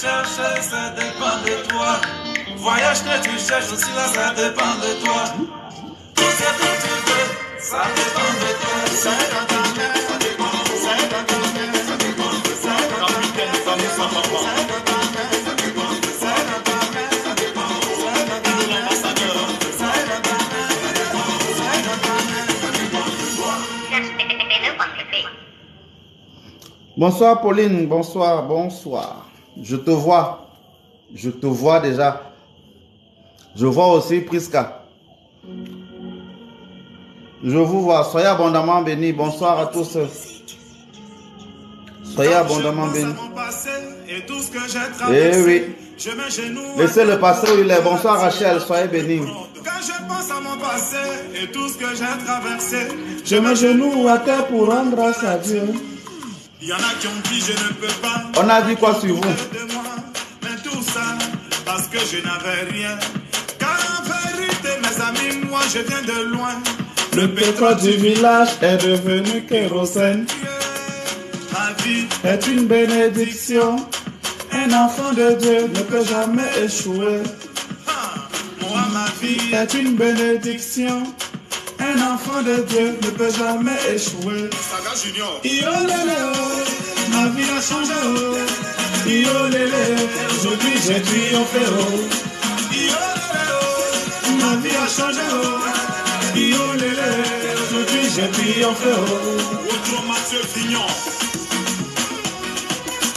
cherches, ça dépend de toi. Voyage que tu cherches aussi là, ça dépend de toi. Tout ce que tu veux, ça dépend de toi. Ça dépend de toi. Ça dépend de toi. Ça dépend de toi. Ça dépend de toi. Ça dépend de toi. Bonsoir Pauline, bonsoir, bonsoir. Je te vois déjà. Je vois aussi Priska. Je vous vois, soyez abondamment bénis. Bonsoir à tous. Soyez abondamment bénis. Eh oui. Laissez le passé où il est. Bonsoir Rachel, soyez bénis. Quand je pense à mon passé et tout ce que j'ai traversé, Je me genoue à terre pour rendre grâce à Dieu. il y en a qui ont dit je ne peux pas. On a dit quoi sur vous? De moi, mais tout ça parce que je n'avais rien. Car en vérité, mes amis, moi je viens de loin. Le pétrole du village est devenu kérosène. Ma vie Est une bénédiction. Un enfant de Dieu ne peut jamais échouer. moi, ma vie Est une bénédiction. Un enfant de Dieu ne peut jamais échouer. Saga Junior. Yo lélé, oh, ma vie a changé. Oh. Yo lélé, aujourd'hui j'ai triomphé. Oh. Yo, Ma vie a changé. Oh. Yo lélé, aujourd'hui j'ai triomphé. Oh. Autre Mathieu Fignon.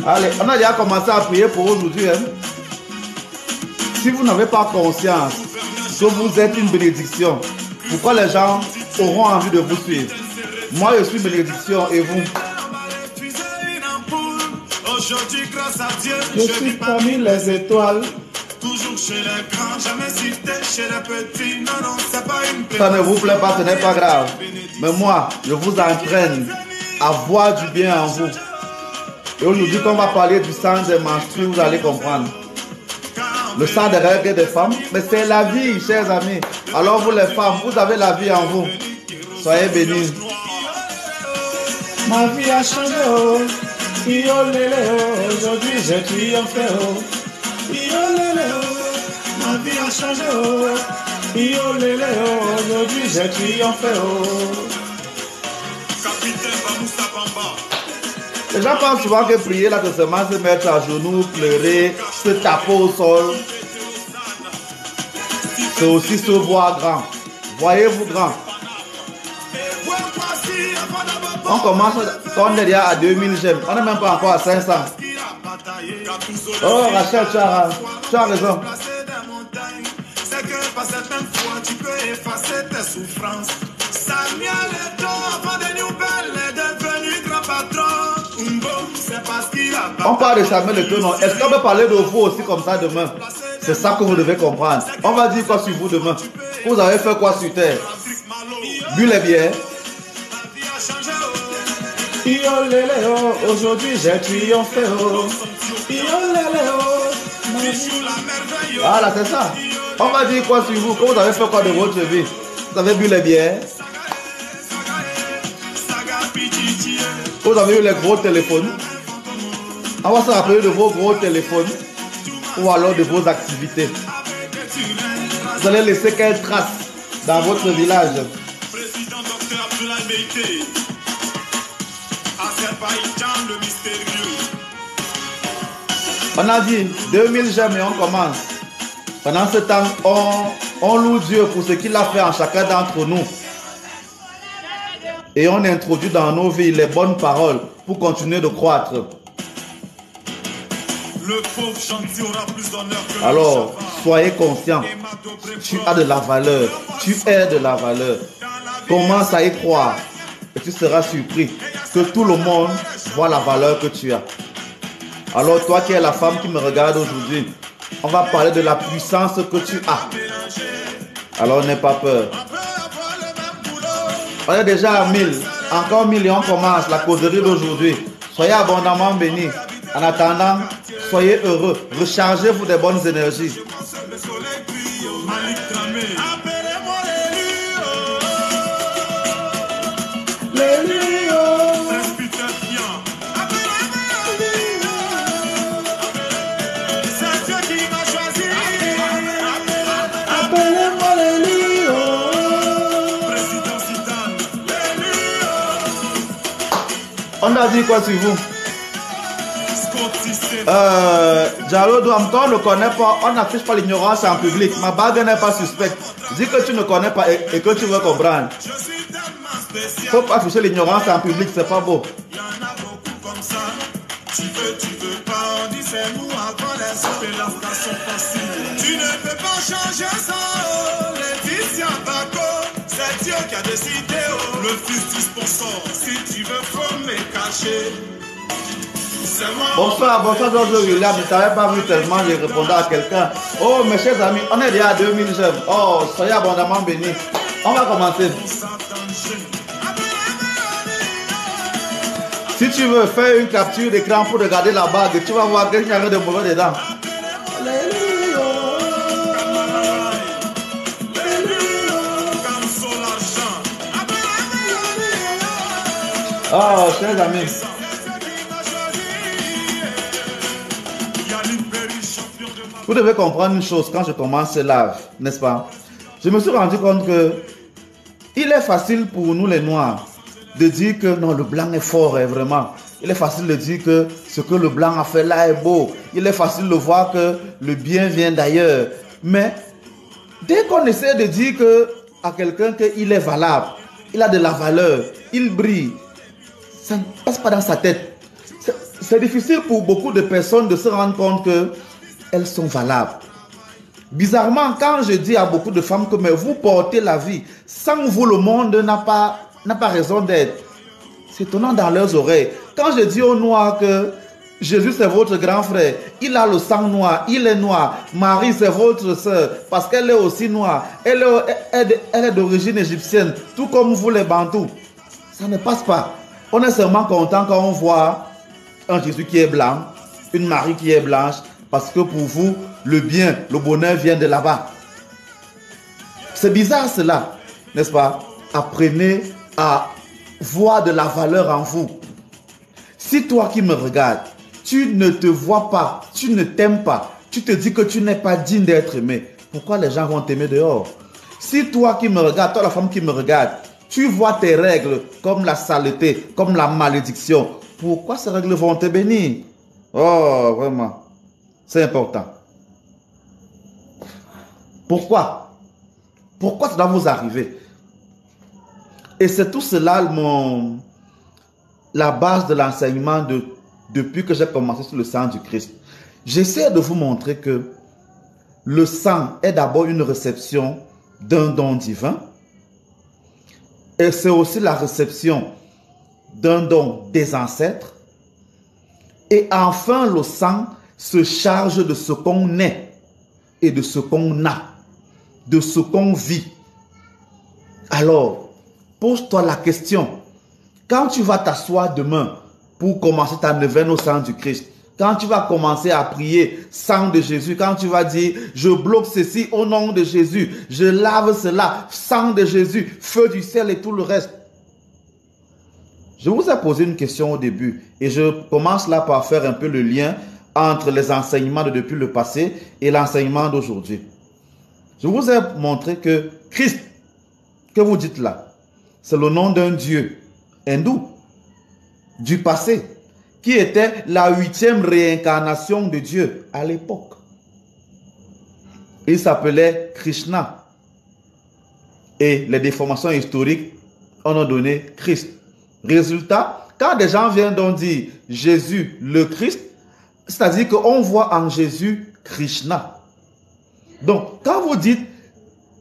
Allez, on a déjà commencé à prier pour aujourd'hui. Hein? Si vous n'avez pas conscience que vous êtes une bénédiction, pourquoi les gens auront envie de vous suivre? Moi, je suis bénédiction et vous? Aujourd'hui, grâce à Dieu, Je suis parmi les étoiles. toujours chez les grands, jamais cité chez les petits. Non, non, c'est pas une Ça ne vous plaît pas, ce n'est pas grave. Mais moi, je vous entraîne à voir du bien en vous. Et aujourd'hui, quand on va parler du sang des menstrues, vous allez comprendre. Le sang des règles et des femmes, mais c'est la vie, chers amis. Alors vous les femmes, vous avez la vie en vous. Soyez bénis. Ma vie a changé, oh. Yo lélé, oh. Aujourd'hui j'ai triomphé, oh. Yo lélé, oh. Ma vie a changé, oh. Yo lélé, oh. Aujourd'hui j'ai triomphé, oh. Capitaine Bamoussa Bamba. Les gens pensent souvent que prier là, c'est seulement se mettre à genoux, pleurer, se taper au sol. C'est aussi se voir grand. Voyez-vous grand. On commence, quand on est déjà à 2000 j'aime. On n'est même pas encore à 500. Oh Rachel, tu as raison. C'est que par certaines fois tu peux effacer tes souffrances. Samuel Eto'o, avant des nouvelles, est devenu grand patron. Umbo, c'est parce qu'il a On parle de Samuel Eto'o, non? Est-ce qu'on peut parler de vous aussi comme ça demain? C'est ça que vous devez comprendre. On va dire quoi sur vous demain? Vous avez fait quoi sur terre? Bu les bières? Yo lélé, oh. Aujourd'hui j'ai triomphé, oh. Yo lélé, oh. Ah là, c'est ça. On va dire quoi sur vous? Que vous avez fait quoi de votre vie? Vous avez bu les bières? Vous avez eu les gros téléphones? On va se rappeler de vos gros téléphones ou alors de vos activités. Vous allez laisser quelle trace dans votre village? Président Dr Abdoulaye Beïté. Azerbaïdjan le mystérieux. On a dit 2000 j'aime et on commence. Pendant ce temps, on loue Dieu pour ce qu'il a fait en chacun d'entre nous. Et on introduit dans nos vies les bonnes paroles pour continuer de croître. Le pauvre gentil aura plus d'honneur que Alors, soyez conscients. Tu as de la valeur. Tu es de la valeur. Commence à y croire. Et tu seras surpris que tout le monde voit la valeur que tu as. Alors, toi qui es la femme qui me regarde aujourd'hui, on va parler de la puissance que tu as. Alors, n'aie pas peur. On est déjà à 1000. Encore 1000 et on commence la causerie d'aujourd'hui. Soyez abondamment bénis. En attendant, soyez heureux. Rechargez-vous des bonnes énergies. On a dit quoi sur vous? Jalo Douamton ne connaît pas, on n'affiche pas l'ignorance en public. Ma bague n'est pas suspecte. Dis que tu ne connais pas et que tu veux comprendre. Faut pas afficher l'ignorance en public, c'est pas beau. Il y en a beaucoup comme ça. Tu veux pas, on dit c'est nous avant les autres et la station facile. Tu ne peux pas changer ça, oh. Laetitia Bako, c'est Dieu qui a décidé, oh. Le fils 10%, si tu veux, faut me cacher. Bonsoir, Georges William. Je ne t'avais pas vu tellement, j'ai répondu à quelqu'un. Oh, mes chers amis, on est déjà à 2000 j'aime. Oh, soyez abondamment bénis. On va commencer. Si tu veux faire une capture d'écran pour regarder la bague, tu vas voir qu'il n'y a rien de mauvais dedans. Oh, chers amis. Vous devez comprendre une chose quand je commence ce live, n'est-ce pas? Je me suis rendu compte que il est facile pour nous les Noirs de dire que non, le blanc est fort, vraiment. Il est facile de dire que ce que le blanc a fait là est beau. Il est facile de voir que le bien vient d'ailleurs. Mais dès qu'on essaie de dire à quelqu'un qu'il est valable, il a de la valeur, il brille, ça ne passe pas dans sa tête. C'est difficile pour beaucoup de personnes de se rendre compte qu'elles sont valables. Bizarrement, quand je dis à beaucoup de femmes que mais vous portez la vie, sans vous le monde n'a pas raison d'être. C'est étonnant dans leurs oreilles. Quand je dis aux Noirs que Jésus c'est votre grand frère, il a le sang noir, il est noir. Marie c'est votre soeur parce qu'elle est aussi noire. Elle est d'origine égyptienne, tout comme vous les Bantous. Ça ne passe pas. On est seulement content quand on voit un Jésus qui est blanc, une Marie qui est blanche, parce que pour vous, le bien, le bonheur vient de là-bas. C'est bizarre cela, n'est-ce pas? Apprenez à voir de la valeur en vous. Si toi qui me regardes, tu ne te vois pas, tu ne t'aimes pas, tu te dis que tu n'es pas digne d'être aimé, pourquoi les gens vont t'aimer dehors? Si toi qui me regardes, toi la femme qui me regarde, tu vois tes règles comme la saleté, comme la malédiction, pourquoi ces règles vont te bénir? Oh, vraiment, c'est important. Pourquoi? Pourquoi ça doit vous arriver? Et c'est tout cela la base de l'enseignement depuis que j'ai commencé sur le sang du Christ. J'essaie de vous montrer que le sang est d'abord une réception d'un don divin. Et c'est aussi la réception d'un don des ancêtres. Et enfin, le sang se charge de ce qu'on est et de ce qu'on a, de ce qu'on vit. Alors, pose-toi la question. Quand tu vas t'asseoir demain pour commencer ta neuvaine au sang du Christ, quand tu vas commencer à prier sang de Jésus, quand tu vas dire je bloque ceci au nom de Jésus, je lave cela, sang de Jésus, feu du ciel et tout le reste. Je vous ai posé une question au début et je commence là par faire un peu le lien entre les enseignements de depuis le passé et l'enseignement d'aujourd'hui. Je vous ai montré que Christ, que vous dites là, c'est le nom d'un Dieu hindou du passé, qui était la 8e réincarnation de Dieu à l'époque. Il s'appelait Krishna. Et les déformations historiques en ont donné Christ. Résultat, quand des gens viennent donc dire Jésus le Christ, c'est-à-dire qu'on voit en Jésus Krishna. Donc, quand vous dites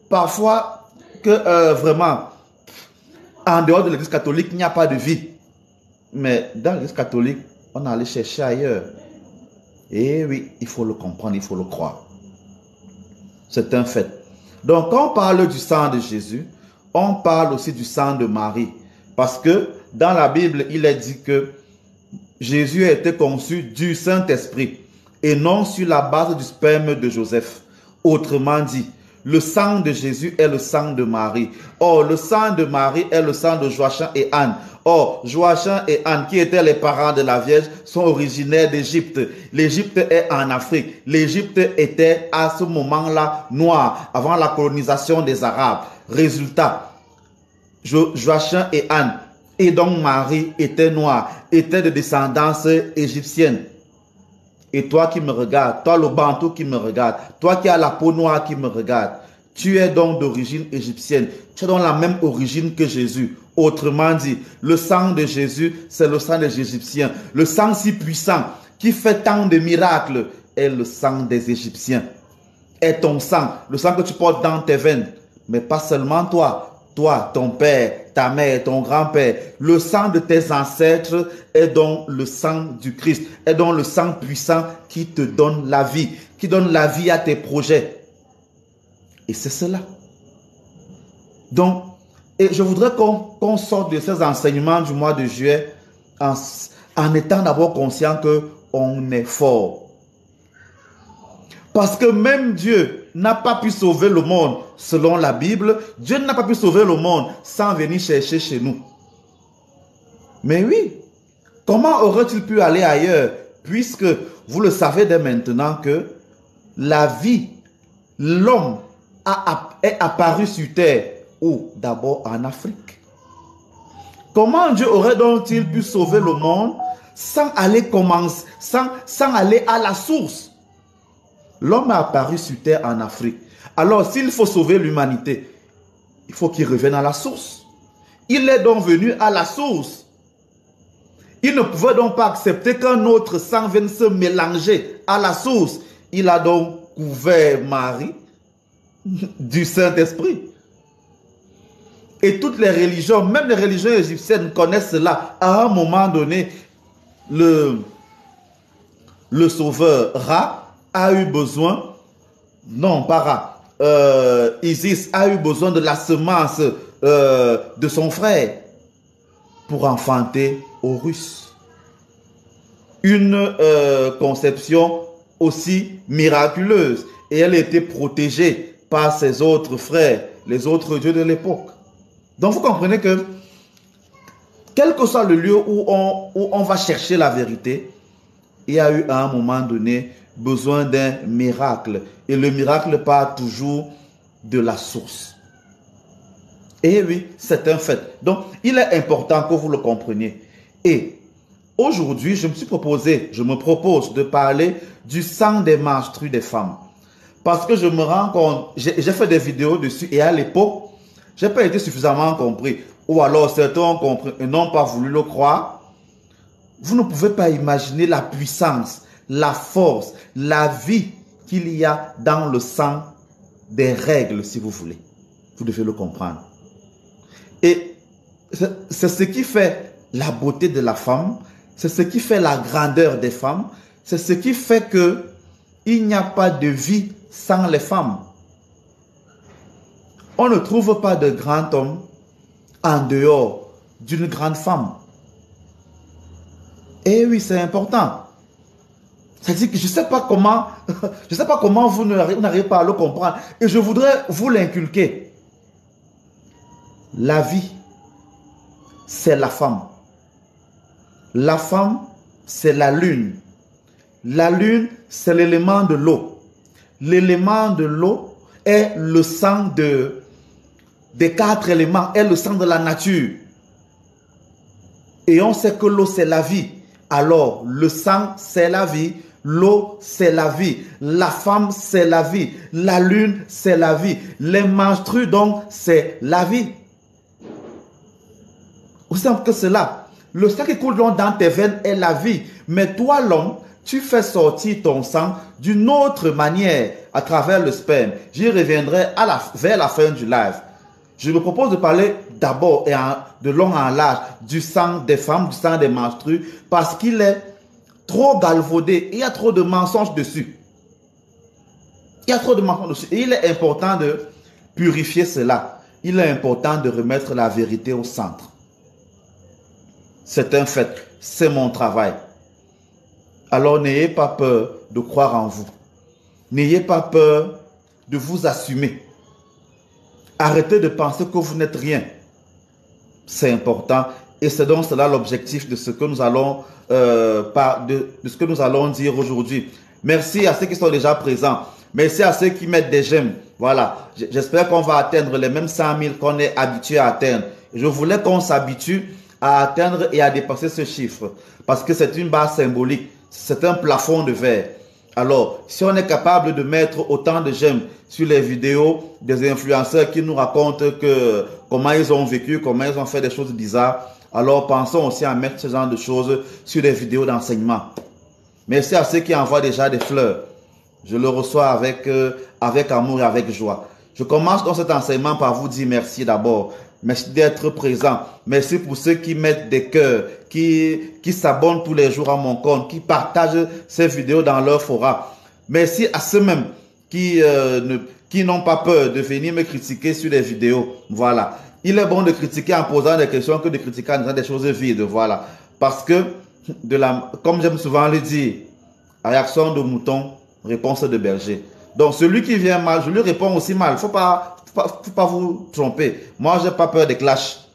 parfois que vraiment, en dehors de l'église catholique, il n'y a pas de vie. Mais dans l'église catholique, on allait chercher ailleurs. Et oui, il faut le comprendre, il faut le croire. C'est un fait. Donc, quand on parle du sang de Jésus, on parle aussi du sang de Marie. Parce que dans la Bible, il est dit que Jésus a été conçu du Saint-Esprit et non sur la base du sperme de Joseph. Autrement dit, le sang de Jésus est le sang de Marie. Or, le sang de Marie est le sang de Joachim et Anne. Or, Joachim et Anne, qui étaient les parents de la Vierge, sont originaires d'Égypte. L'Égypte est en Afrique. L'Égypte était à ce moment-là noire, avant la colonisation des Arabes. Résultat, Joachim et Anne Et donc Marie était noire, était de descendance égyptienne. Et toi qui me regardes, toi le bantou qui me regarde, toi qui as la peau noire qui me regarde, tu es donc d'origine égyptienne. Tu as donc la même origine que Jésus. Autrement dit, le sang de Jésus, c'est le sang des Égyptiens. Le sang si puissant, qui fait tant de miracles, est le sang des Égyptiens. Est ton sang, le sang que tu portes dans tes veines. Mais pas seulement toi. Toi, ton père, ta mère, ton grand-père. Le sang de tes ancêtres est donc le sang du Christ. Est donc le sang puissant qui te donne la vie. Qui donne la vie à tes projets. Et c'est cela. Donc, et je voudrais qu'on sorte de ces enseignements du mois de juillet en étant d'abord conscient qu'on est fort. Parce que même Dieu n'a pas pu sauver le monde selon la Bible. Dieu n'a pas pu sauver le monde sans venir chercher chez nous. Mais oui, comment aurait-il pu aller ailleurs? Puisque vous le savez dès maintenant que la vie, l'homme est apparu sur terre, ou d'abord en Afrique. Comment Dieu aurait donc-il pu sauver le monde sans aller commencer, sans aller à la source? L'homme est apparu sur terre en Afrique. Alors s'il faut sauver l'humanité, il faut qu'il revienne à la source. Il est donc venu à la source. Il ne pouvait donc pas accepter qu'un autre sang vienne se mélanger à la source. Il a donc couvert Marie du Saint-Esprit. Et toutes les religions, même les religions égyptiennes connaissent cela. À un moment donné, le sauveur Ra a eu besoin, non pas Ra, Isis a eu besoin de la semence de son frère pour enfanter Horus. Une conception aussi miraculeuse. Et elle était protégée par ses autres frères, les autres dieux de l'époque. Donc vous comprenez que, quel que soit le lieu où on va chercher la vérité, il y a eu à un moment donné besoin d'un miracle. Et le miracle part toujours de la source. Et oui, c'est un fait. Donc, il est important que vous le compreniez. Et aujourd'hui, je me propose de parler du sang des menstrues des femmes. Parce que je me rends compte, j'ai fait des vidéos dessus et à l'époque, je n'ai pas été suffisamment compris. Ou alors certains ont compris et n'ont pas voulu le croire. Vous ne pouvez pas imaginer la puissance, la force, la vie qu'il y a dans le sang des règles, si vous voulez. Vous devez le comprendre. Et c'est ce qui fait la beauté de la femme, c'est ce qui fait la grandeur des femmes, c'est ce qui fait que il n'y a pas de vie sans les femmes. On ne trouve pas de grand homme en dehors d'une grande femme. Et oui, c'est important. C'est-à-dire que je ne sais pas comment vous n'arrivez pas à le comprendre. Et je voudrais vous l'inculquer. La vie, c'est la femme. La femme, c'est la lune. La lune, c'est l'élément de l'eau. L'élément de l'eau est le sang des 4 éléments, est le sang de la nature. Et on sait que l'eau, c'est la vie. Alors, le sang, c'est la vie. L'eau, c'est la vie. La femme, c'est la vie. La lune, c'est la vie. Les menstrues, donc, c'est la vie. Aussi simple que cela. Le sang qui coule dans tes veines est la vie. Mais toi, l'homme, tu fais sortir ton sang d'une autre manière à travers le sperme. J'y reviendrai vers la fin du live. Je me propose de parler d'abord et de long en large du sang des femmes, du sang des menstrues, parce qu'il est trop galvaudé. Il y a trop de mensonges dessus. Il y a trop de mensonges dessus. Et il est important de purifier cela. Il est important de remettre la vérité au centre. C'est un fait. C'est mon travail. Alors n'ayez pas peur de croire en vous. N'ayez pas peur de vous assumer. Arrêtez de penser que vous n'êtes rien. C'est important. Et c'est donc cela l'objectif de ce que nous allons dire aujourd'hui. Merci à ceux qui sont déjà présents. Merci à ceux qui mettent des j'aime. Voilà. J'espère qu'on va atteindre les mêmes 100 000 qu'on est habitué à atteindre. Je voulais qu'on s'habitue à atteindre et à dépasser ce chiffre. Parce que c'est une base symbolique. C'est un plafond de verre. Alors, si on est capable de mettre autant de j'aime sur les vidéos des influenceurs qui nous racontent comment ils ont vécu, comment ils ont fait des choses bizarres, alors pensons aussi à mettre ce genre de choses sur des vidéos d'enseignement. Merci à ceux qui envoient déjà des fleurs. Je le reçois avec amour et avec joie. Je commence dans cet enseignement par vous dire merci d'abord. Merci d'être présent. Merci pour ceux qui mettent des cœurs, qui s'abonnent tous les jours à mon compte, qui partagent ces vidéos dans leur fora. Merci à ceux-mêmes qui n'ont pas peur de venir me critiquer sur les vidéos. Voilà. Il est bon de critiquer en posant des questions que de critiquer en disant des choses vides. Voilà. Parce que, comme j'aime souvent le dire, réaction de mouton, réponse de berger. Donc, celui qui vient mal, je lui réponds aussi mal. Faut pas vous tromper. Moi, j'ai pas peur des clashs.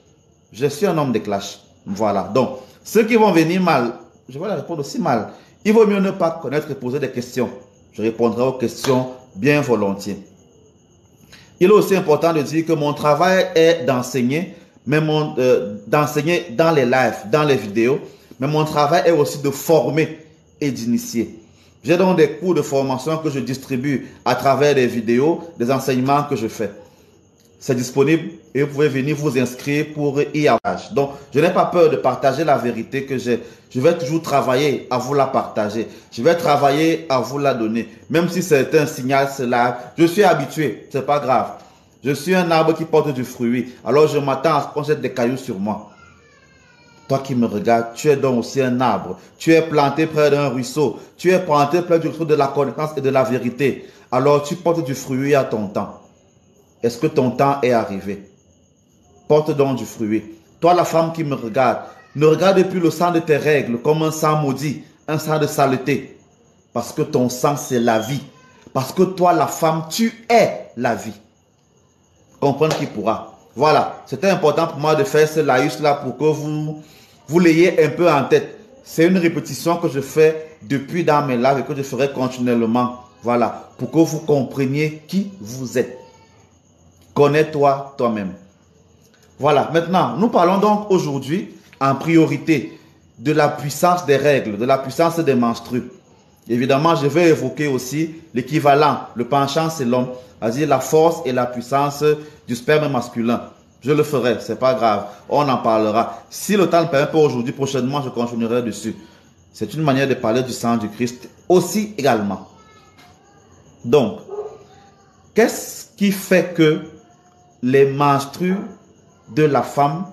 Je suis un homme de clash. Voilà. Donc, ceux qui vont venir mal, je vais leur répondre aussi mal. Il vaut mieux ne pas connaître et poser des questions. Je répondrai aux questions bien volontiers. Il est aussi important de dire que mon travail est d'enseigner, mais d'enseigner dans les lives, dans les vidéos, mais mon travail est aussi de former et d'initier. J'ai donc des cours de formation que je distribue à travers des vidéos, des enseignements que je fais. C'est disponible et vous pouvez venir vous inscrire pour y avoir. Donc, je n'ai pas peur de partager la vérité que j'ai. Je vais toujours travailler à vous la partager. Je vais travailler à vous la donner. Même si c'est un signal, cela, je suis habitué. C'est pas grave. Je suis un arbre qui porte du fruit. Alors, je m'attends à ce qu'on jette des cailloux sur moi. Toi qui me regardes, tu es donc aussi un arbre. Tu es planté près d'un ruisseau. Tu es planté près du ruisseau de la connaissance et de la vérité. Alors, tu portes du fruit à ton temps. Est-ce que ton temps est arrivé? Porte donc du fruit. Toi, la femme qui me regarde, ne regarde plus le sang de tes règles comme un sang maudit, un sang de saleté. Parce que ton sang, c'est la vie. Parce que toi, la femme, tu es la vie. Comprendre qui pourra. Voilà, c'était important pour moi de faire ce laïus-là pour que vous l'ayez un peu en tête. C'est une répétition que je fais depuis dans mes lives et que je ferai continuellement. Voilà, pour que vous compreniez qui vous êtes. Connais-toi toi-même. Voilà, maintenant, nous parlons donc aujourd'hui en priorité de la puissance des règles, de la puissance des menstrues. Évidemment, je vais évoquer aussi l'équivalent, le penchant c'est l'homme, c'est-à-dire la force et la puissance du sperme masculin. Je le ferai, c'est pas grave, on en parlera. Si le temps ne permet pas aujourd'hui, prochainement, je continuerai dessus. C'est une manière de parler du sang du Christ aussi également. Donc, qu'est-ce qui fait que les menstrues de la femme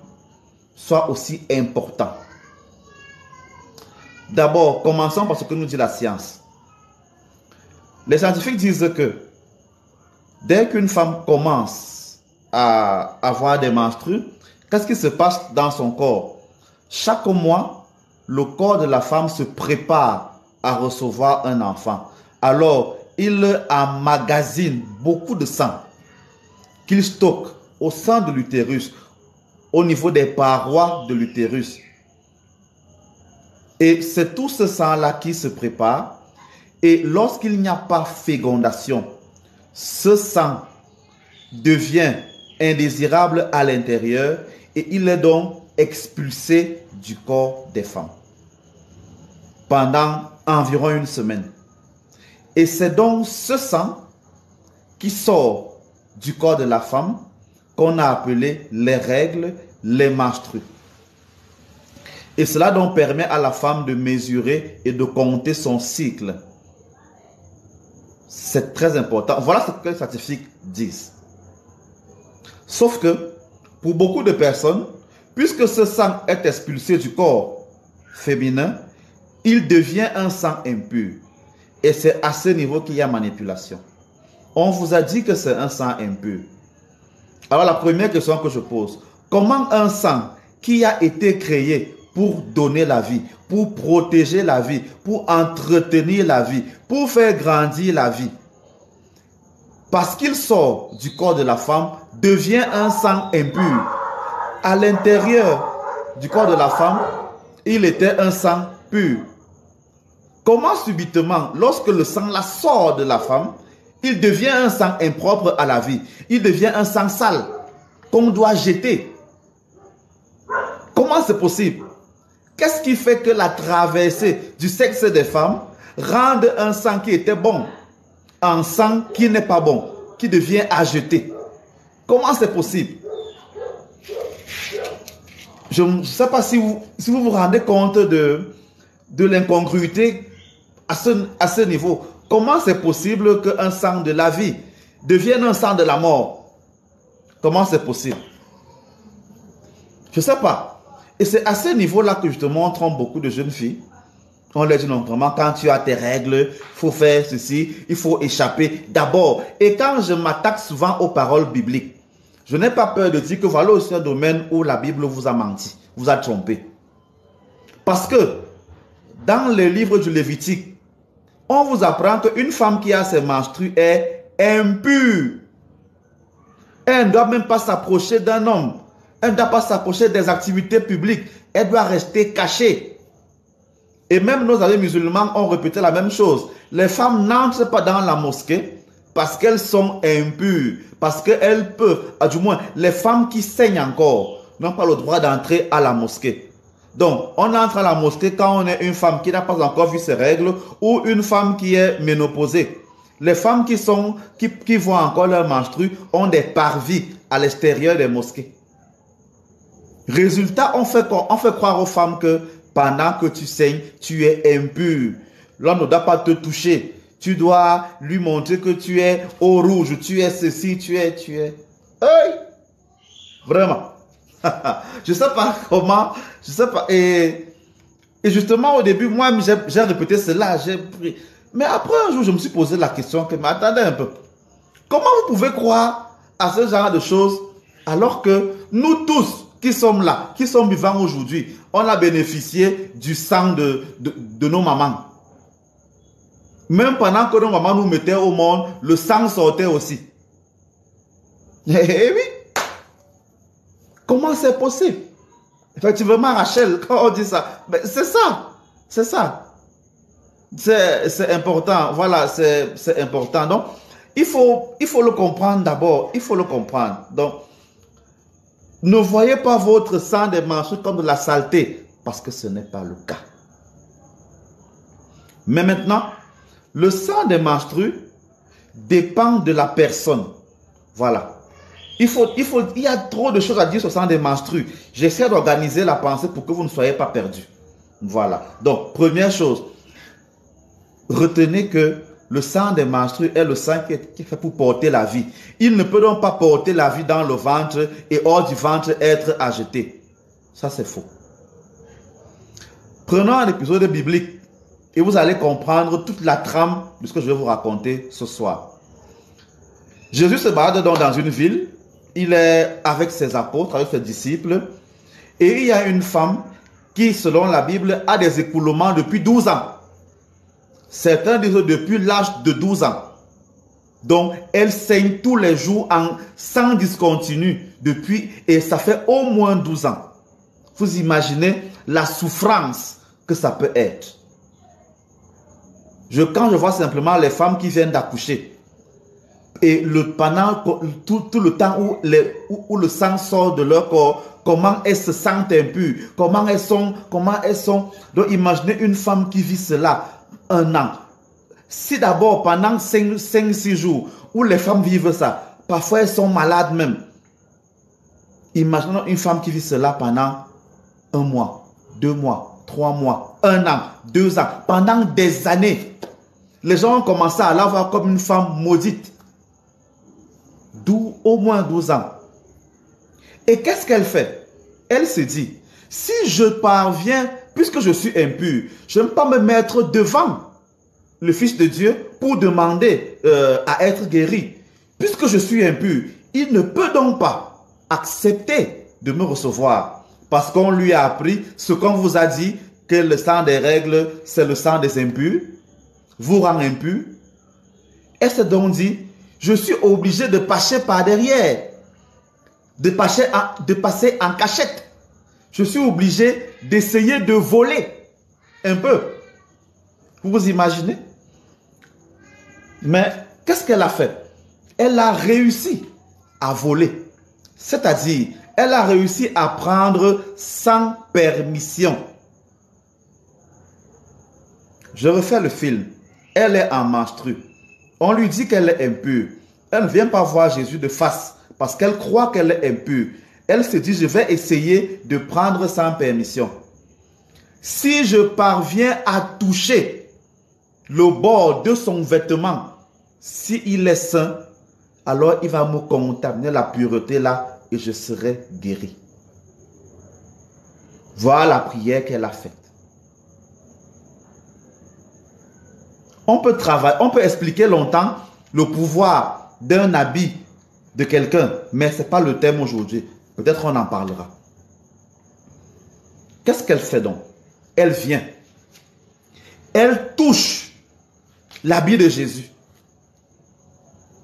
soient aussi importants? D'abord, commençons par ce que nous dit la science. Les scientifiques disent que dès qu'une femme commence à avoir des menstrues, qu'est-ce qui se passe dans son corps? Chaque mois, le corps de la femme se prépare à recevoir un enfant. Alors, il emmagasine beaucoup de sang qu'il stocke au sein de l'utérus, au niveau des parois de l'utérus. Et c'est tout ce sang-là qui se prépare. Et lorsqu'il n'y a pas fécondation, ce sang devient indésirable à l'intérieur et il est donc expulsé du corps des femmes pendant environ une semaine. Et c'est donc ce sang qui sort du corps de la femme qu'on a appelé les règles, les menstrues. Et cela donc permet à la femme de mesurer et de compter son cycle. C'est très important. Voilà ce que les scientifiques disent. Sauf que, pour beaucoup de personnes, puisque ce sang est expulsé du corps féminin, il devient un sang impur. Et c'est à ce niveau qu'il y a manipulation. On vous a dit que c'est un sang impur. Alors la première question que je pose, comment un sang qui a été créé pour donner la vie, pour protéger la vie, pour entretenir la vie, pour faire grandir la vie, parce qu'il sort du corps de la femme, devient un sang impur. À l'intérieur du corps de la femme, il était un sang pur. Comment subitement, lorsque le sang là sort de la femme, il devient un sang impropre à la vie. Il devient un sang sale qu'on doit jeter. Comment c'est possible? Qu'est-ce qui fait que la traversée du sexe des femmes rende un sang qui était bon en sang qui n'est pas bon, qui devient agité? Comment c'est possible? Je ne sais pas si vous vous rendez compte de l'incongruité à ce niveau. Comment c'est possible qu'un sang de la vie devienne un sang de la mort? Comment c'est possible? Je ne sais pas. Et c'est à ce niveau-là que justement on trompe beaucoup de jeunes filles. On leur dit non, vraiment, quand tu as tes règles, il faut faire ceci, il faut échapper d'abord. Et quand je m'attaque souvent aux paroles bibliques, je n'ai pas peur de dire que voilà aussi un domaine où la Bible vous a menti, vous a trompé. Parce que dans les livres du Lévitique, on vous apprend qu'une femme qui a ses menstrues est impure. Elle ne doit même pas s'approcher d'un homme. Elle ne doit pas s'approcher des activités publiques. Elle doit rester cachée. Et même nos amis musulmans ont répété la même chose. Les femmes n'entrent pas dans la mosquée parce qu'elles sont impures. Parce qu'elles peuvent, du moins, les femmes qui saignent encore n'ont pas le droit d'entrer à la mosquée. Donc, on entre à la mosquée quand on est une femme qui n'a pas encore vu ses règles ou une femme qui est ménopausée. Les femmes qui voient encore leur menstru ont des parvis à l'extérieur des mosquées. Résultat, on fait croire aux femmes que pendant que tu saignes, tu es impur. L'homme ne doit pas te toucher. Tu dois lui montrer que tu es au rouge, tu es ceci, tu es. Hey! Vraiment. Je ne sais pas comment, je sais pas. Et justement, au début, moi, j'ai répété cela, j'ai pris. Mais après, un jour, je me suis posé la question que, mais attendez un peu. Comment vous pouvez croire à ce genre de choses alors que nous tous qui sommes là, qui sommes vivants aujourd'hui, on a bénéficié du sang de nos mamans. Même pendant que nos mamans nous mettaient au monde, le sang sortait aussi. Eh oui. Comment c'est possible? Effectivement, Rachel, quand on dit ça, c'est ça. C'est ça. C'est important. Voilà, c'est important. Donc, il faut le comprendre d'abord. Il faut le comprendre. Donc, ne voyez pas votre sang des menstrues comme de la saleté, parce que ce n'est pas le cas. Mais maintenant, le sang des menstrues dépend de la personne. Voilà. Il y a trop de choses à dire sur le sang des menstrues. J'essaie d'organiser la pensée pour que vous ne soyez pas perdus. Voilà. Donc, première chose, retenez que le sang des menstrues est le sang qui est fait pour porter la vie. Il ne peut donc pas porter la vie dans le ventre et hors du ventre être agité. Ça, c'est faux. Prenons un épisode biblique et vous allez comprendre toute la trame de ce que je vais vous raconter ce soir. Jésus se balade donc dans une ville. Il est avec ses apôtres, avec ses disciples. Et il y a une femme qui, selon la Bible, a des écoulements depuis 12 ans. Certains disent depuis l'âge de 12 ans. Donc, elle saigne tous les jours sans discontinu depuis, et ça fait au moins 12 ans. Vous imaginez la souffrance que ça peut être. Quand je vois simplement les femmes qui viennent d'accoucher, et pendant tout le temps où le sang sort de leur corps, comment elles se sentent impures, comment elles sont. Donc, imaginez une femme qui vit cela un an. Si d'abord, pendant 5-6 jours, où les femmes vivent ça, parfois elles sont malades même. Imaginons une femme qui vit cela pendant 1 mois, 2 mois, 3 mois, 1 an, 2 ans, pendant des années. Les gens ont commencé à la voir comme une femme maudite. D'où au moins 12 ans. Et qu'est-ce qu'elle fait? Elle se dit, si je parviens, puisque je suis impur, je ne peux pas me mettre devant le Fils de Dieu pour demander à être guéri. Puisque je suis impur, il ne peut donc pas accepter de me recevoir. Parce qu'on lui a appris ce qu'on vous a dit, que le sang des règles, c'est le sang des impurs, vous rend impur. Elle s'est donc dit, je suis obligé de passer par derrière, de passer en cachette. Je suis obligé d'essayer de voler un peu. Vous vous imaginez? Mais qu'est-ce qu'elle a fait? Elle a réussi à voler. C'est-à-dire, Elle a réussi à prendre sans permission. Je refais le film. Elle est en menstru. On lui dit qu'elle est impure. Elle ne vient pas voir Jésus de face parce qu'elle croit qu'elle est impure. Elle se dit, je vais essayer de prendre sans permission. Si je parviens à toucher le bord de son vêtement, s'il est saint, alors il va me contaminer la pureté là et je serai guéri. Voilà la prière qu'elle a faite. On peut travailler, on peut expliquer longtemps le pouvoir d'un habit de quelqu'un, mais ce n'est pas le thème aujourd'hui. Peut-être on en parlera. Qu'est-ce qu'elle fait donc? Elle vient. Elle touche l'habit de Jésus.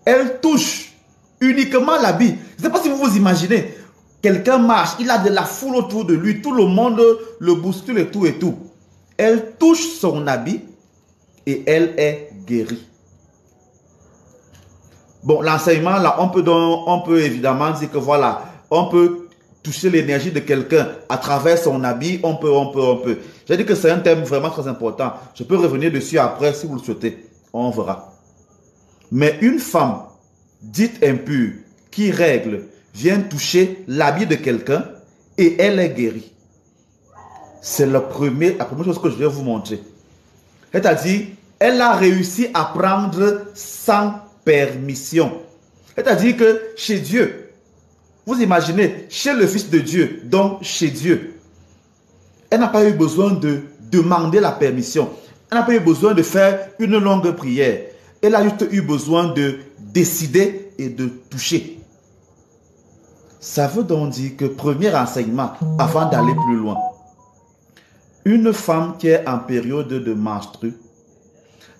Elle touche uniquement l'habit. Je ne sais pas si vous vous imaginez. Quelqu'un marche, il a de la foule autour de lui. Tout le monde le bouscule et tout et tout. Elle touche son habit et elle est guérie. Bon, l'enseignement là, on peut évidemment dire que voilà, on peut toucher l'énergie de quelqu'un à travers son habit, on peut. J'ai dit que c'est un thème vraiment très important. Je peux revenir dessus après si vous le souhaitez. On verra. Mais une femme dite impure qui règle vient toucher l'habit de quelqu'un et elle est guérie. C'est la première chose que je vais vous montrer. C'est-à-dire, elle a réussi à prendre sans permission. C'est-à-dire que chez Dieu, vous imaginez, chez le Fils de Dieu, donc chez Dieu, elle n'a pas eu besoin de demander la permission. Elle n'a pas eu besoin de faire une longue prière. Elle a juste eu besoin de décider et de toucher. Ça veut donc dire que premier enseignement, avant d'aller plus loin, une femme qui est en période de menstru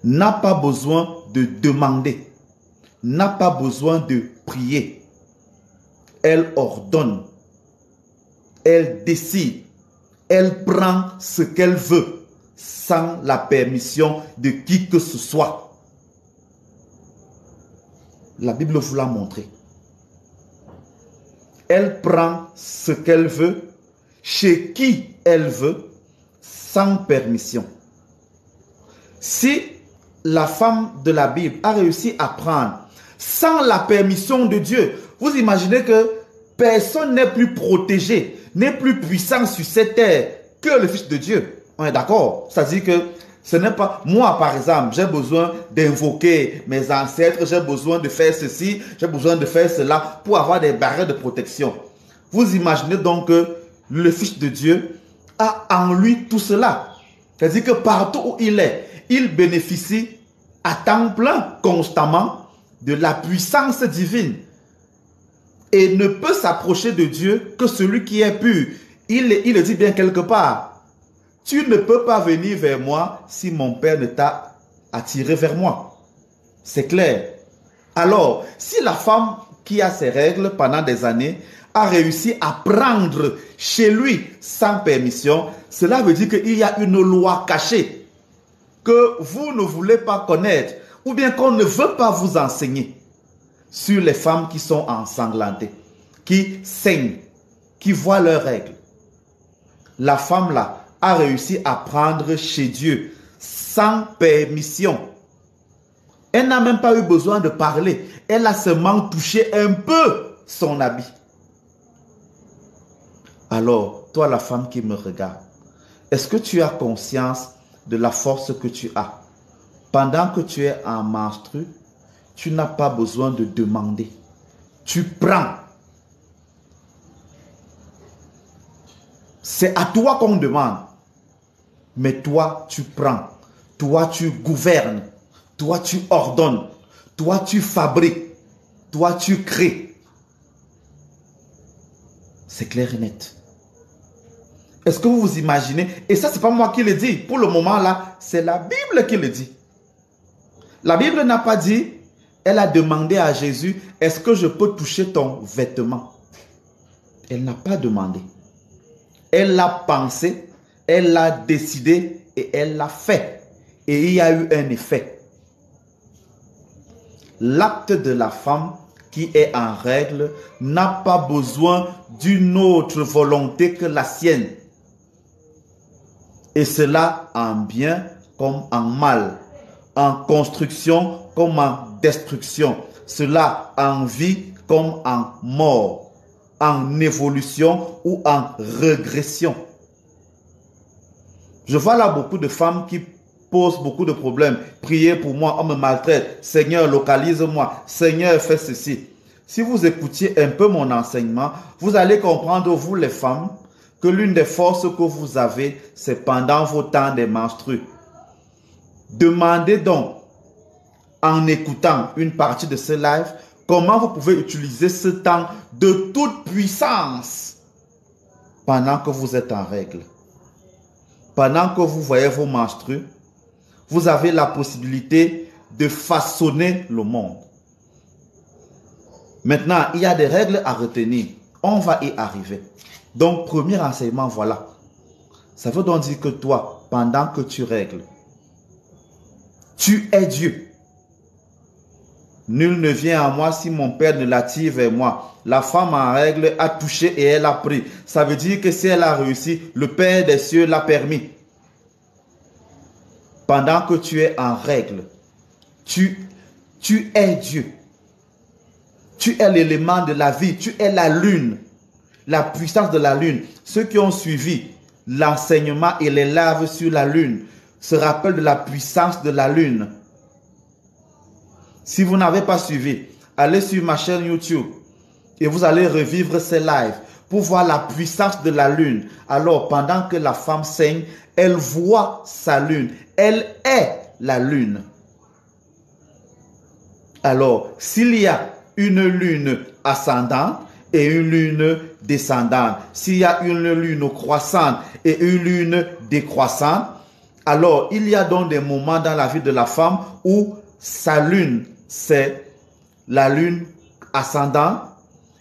n'a pas besoin de demander, n'a pas besoin de prier. Elle ordonne, elle décide, elle prend ce qu'elle veut sans la permission de qui que ce soit. La Bible vous l'a montré. Elle prend ce qu'elle veut, chez qui elle veut, sans permission. Si la femme de la Bible a réussi à prendre sans la permission de Dieu, vous imaginez que personne n'est plus protégé, n'est plus puissant sur cette terre que le Fils de Dieu. On est d'accord? C'est-à-dire que ce n'est pas... Moi, par exemple, j'ai besoin d'invoquer mes ancêtres, j'ai besoin de faire ceci, j'ai besoin de faire cela pour avoir des barrières de protection. Vous imaginez donc que le Fils de Dieu a en lui tout cela. C'est-à-dire que partout où il est, il bénéficie à temps plein, constamment, de la puissance divine. Et ne peut s'approcher de Dieu que celui qui est pur. Il le dit bien quelque part. Tu ne peux pas venir vers moi si mon Père ne t'a attiré vers moi. C'est clair. Alors, si la femme qui a ses règles pendant des années a réussi à prendre chez lui sans permission, cela veut dire qu'il y a une loi cachée que vous ne voulez pas connaître ou bien qu'on ne veut pas vous enseigner sur les femmes qui sont ensanglantées, qui saignent, qui voient leurs règles. La femme là a réussi à prendre chez Dieu sans permission. Elle n'a même pas eu besoin de parler. Elle a seulement touché un peu son habit. Alors, toi la femme qui me regarde, est-ce que tu as conscience de la force que tu as? Pendant que tu es en menstru, tu n'as pas besoin de demander. Tu prends. C'est à toi qu'on demande. Mais toi, tu prends. Toi, tu gouvernes. Toi, tu ordonnes. Toi, tu fabriques. Toi, tu crées. C'est clair et net. Est-ce que vous vous imaginez? Et ça, ce n'est pas moi qui le dis. Pour le moment, là, c'est la Bible qui le dit. La Bible n'a pas dit, elle a demandé à Jésus, est-ce que je peux toucher ton vêtement? Elle n'a pas demandé. Elle l'a pensé, elle l'a décidé et elle l'a fait. Et il y a eu un effet. L'acte de la femme qui est en règle n'a pas besoin d'une autre volonté que la sienne. Et cela en bien comme en mal, en construction comme en destruction, cela en vie comme en mort, en évolution ou en régression. Je vois là beaucoup de femmes qui posent beaucoup de problèmes. Priez pour moi, on me maltraite. Seigneur, localise-moi. Seigneur, fais ceci. Si vous écoutiez un peu mon enseignement, vous allez comprendre, vous les femmes, que l'une des forces que vous avez, c'est pendant vos temps des menstrues. Demandez donc, en écoutant une partie de ce live, comment vous pouvez utiliser ce temps de toute puissance pendant que vous êtes en règle. Pendant que vous voyez vos menstrues, vous avez la possibilité de façonner le monde. Maintenant, il y a des règles à retenir. On va y arriver. Donc, premier enseignement, voilà. Ça veut donc dire que toi, pendant que tu règles, tu es Dieu. Nul ne vient à moi si mon Père ne l'attire vers moi. La femme en règle a touché et elle a pris. Ça veut dire que si elle a réussi, le Père des cieux l'a permis. Pendant que tu es en règle, tu es Dieu. Tu es l'élément de la vie. Tu es la lune. La puissance de la lune. Ceux qui ont suivi l'enseignement et les lives sur la lune se rappellent de la puissance de la lune. Si vous n'avez pas suivi, allez sur ma chaîne YouTube et vous allez revivre ces lives pour voir la puissance de la lune. Alors, pendant que la femme saigne, elle voit sa lune. Elle est la lune. Alors, s'il y a une lune ascendante et une lune descendante, s'il y a une lune croissante et une lune décroissante, alors il y a donc des moments dans la vie de la femme où sa lune, c'est la lune ascendante.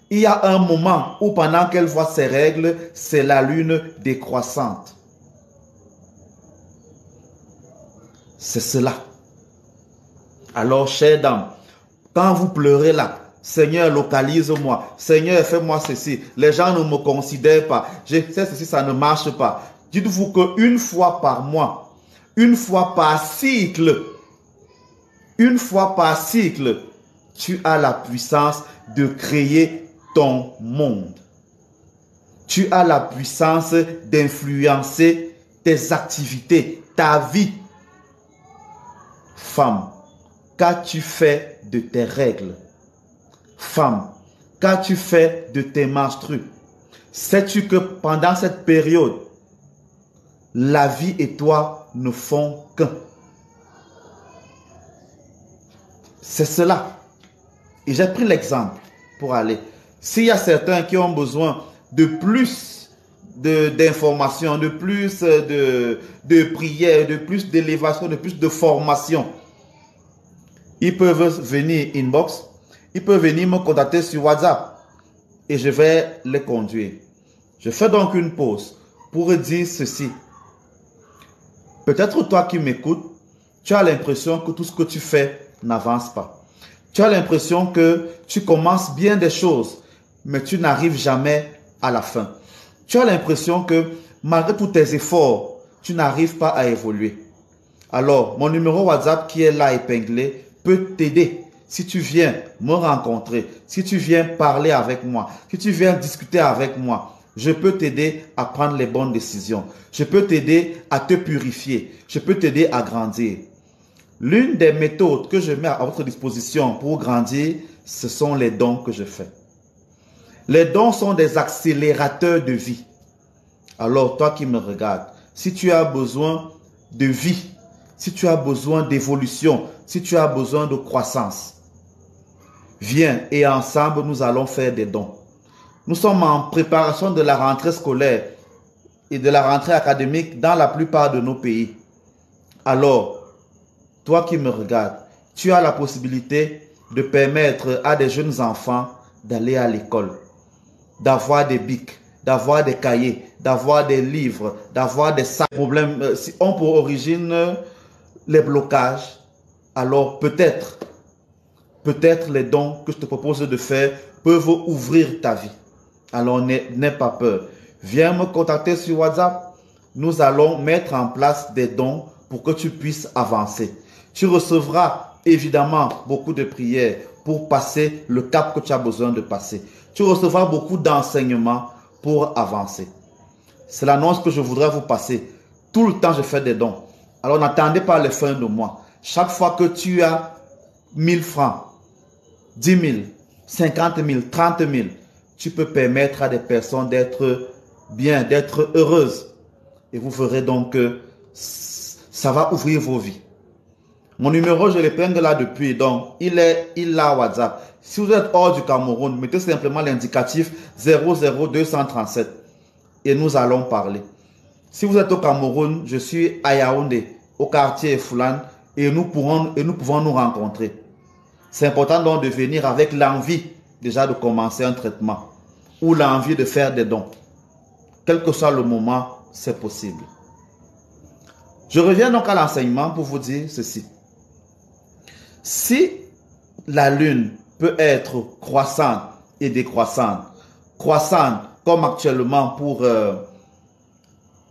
Il y a un moment où pendant qu'elle voit ses règles, c'est la lune décroissante. C'est cela. Alors, chère dame, quand vous pleurez là, Seigneur, localise-moi. Seigneur, fais-moi ceci. Les gens ne me considèrent pas. Je sais ceci, ça ne marche pas. Dites-vous qu'une fois par mois, une fois par cycle, tu as la puissance de créer ton monde. Tu as la puissance d'influencer tes activités, ta vie. Femme, qu'as-tu fait de tes règles? Femme, qu'as-tu fait de tes menstrues? Sais-tu que pendant cette période, la vie et toi ne font qu'un? C'est cela. Et j'ai pris l'exemple pour aller. S'il y a certains qui ont besoin de plus d'informations, de plus de prières, de plus d'élévation, de plus de formation, ils peuvent venir inbox, ils peuvent venir me contacter sur WhatsApp et je vais les conduire. Je fais donc une pause pour dire ceci. Peut-être toi qui m'écoutes, tu as l'impression que tout ce que tu fais n'avance pas. Tu as l'impression que tu commences bien des choses, mais tu n'arrives jamais à la fin. Tu as l'impression que malgré tous tes efforts, tu n'arrives pas à évoluer. Alors, mon numéro WhatsApp qui est là épinglé peut t'aider. Si tu viens me rencontrer, si tu viens parler avec moi, si tu viens discuter avec moi, je peux t'aider à prendre les bonnes décisions. Je peux t'aider à te purifier. Je peux t'aider à grandir. L'une des méthodes que je mets à votre disposition pour grandir, ce sont les dons que je fais. Les dons sont des accélérateurs de vie. Alors, toi qui me regardes, si tu as besoin de vie, si tu as besoin d'évolution, si tu as besoin de croissance, viens et ensemble, nous allons faire des dons. Nous sommes en préparation de la rentrée scolaire et de la rentrée académique dans la plupart de nos pays. Alors, toi qui me regardes, tu as la possibilité de permettre à des jeunes enfants d'aller à l'école, d'avoir des bics, d'avoir des cahiers, d'avoir des livres, d'avoir des sacs. Problèmes, si ont pour origine les blocages, alors peut-être peut-être les dons que je te propose de faire peuvent ouvrir ta vie. Alors n'aie pas peur. Viens me contacter sur WhatsApp. Nous allons mettre en place des dons pour que tu puisses avancer. Tu recevras évidemment beaucoup de prières pour passer le cap que tu as besoin de passer. Tu recevras beaucoup d'enseignements pour avancer. C'est l'annonce que je voudrais vous passer. Tout le temps, je fais des dons. Alors n'attendez pas les fins de mois. Chaque fois que tu as 1000 francs, 10 000, 50 000, 30 000, tu peux permettre à des personnes d'être bien, d'être heureuses. Et vous verrez donc que ça va ouvrir vos vies. Mon numéro, je l'épingle là depuis. Donc, il a WhatsApp. Si vous êtes hors du Cameroun, mettez simplement l'indicatif 00237 et nous allons parler. Si vous êtes au Cameroun, je suis à Yaoundé, au quartier Foulane, et nous pouvons nous rencontrer. C'est important donc de venir avec l'envie déjà de commencer un traitement ou l'envie de faire des dons. Quel que soit le moment, c'est possible. Je reviens donc à l'enseignement pour vous dire ceci. Si la lune peut être croissante et décroissante, croissante comme actuellement pour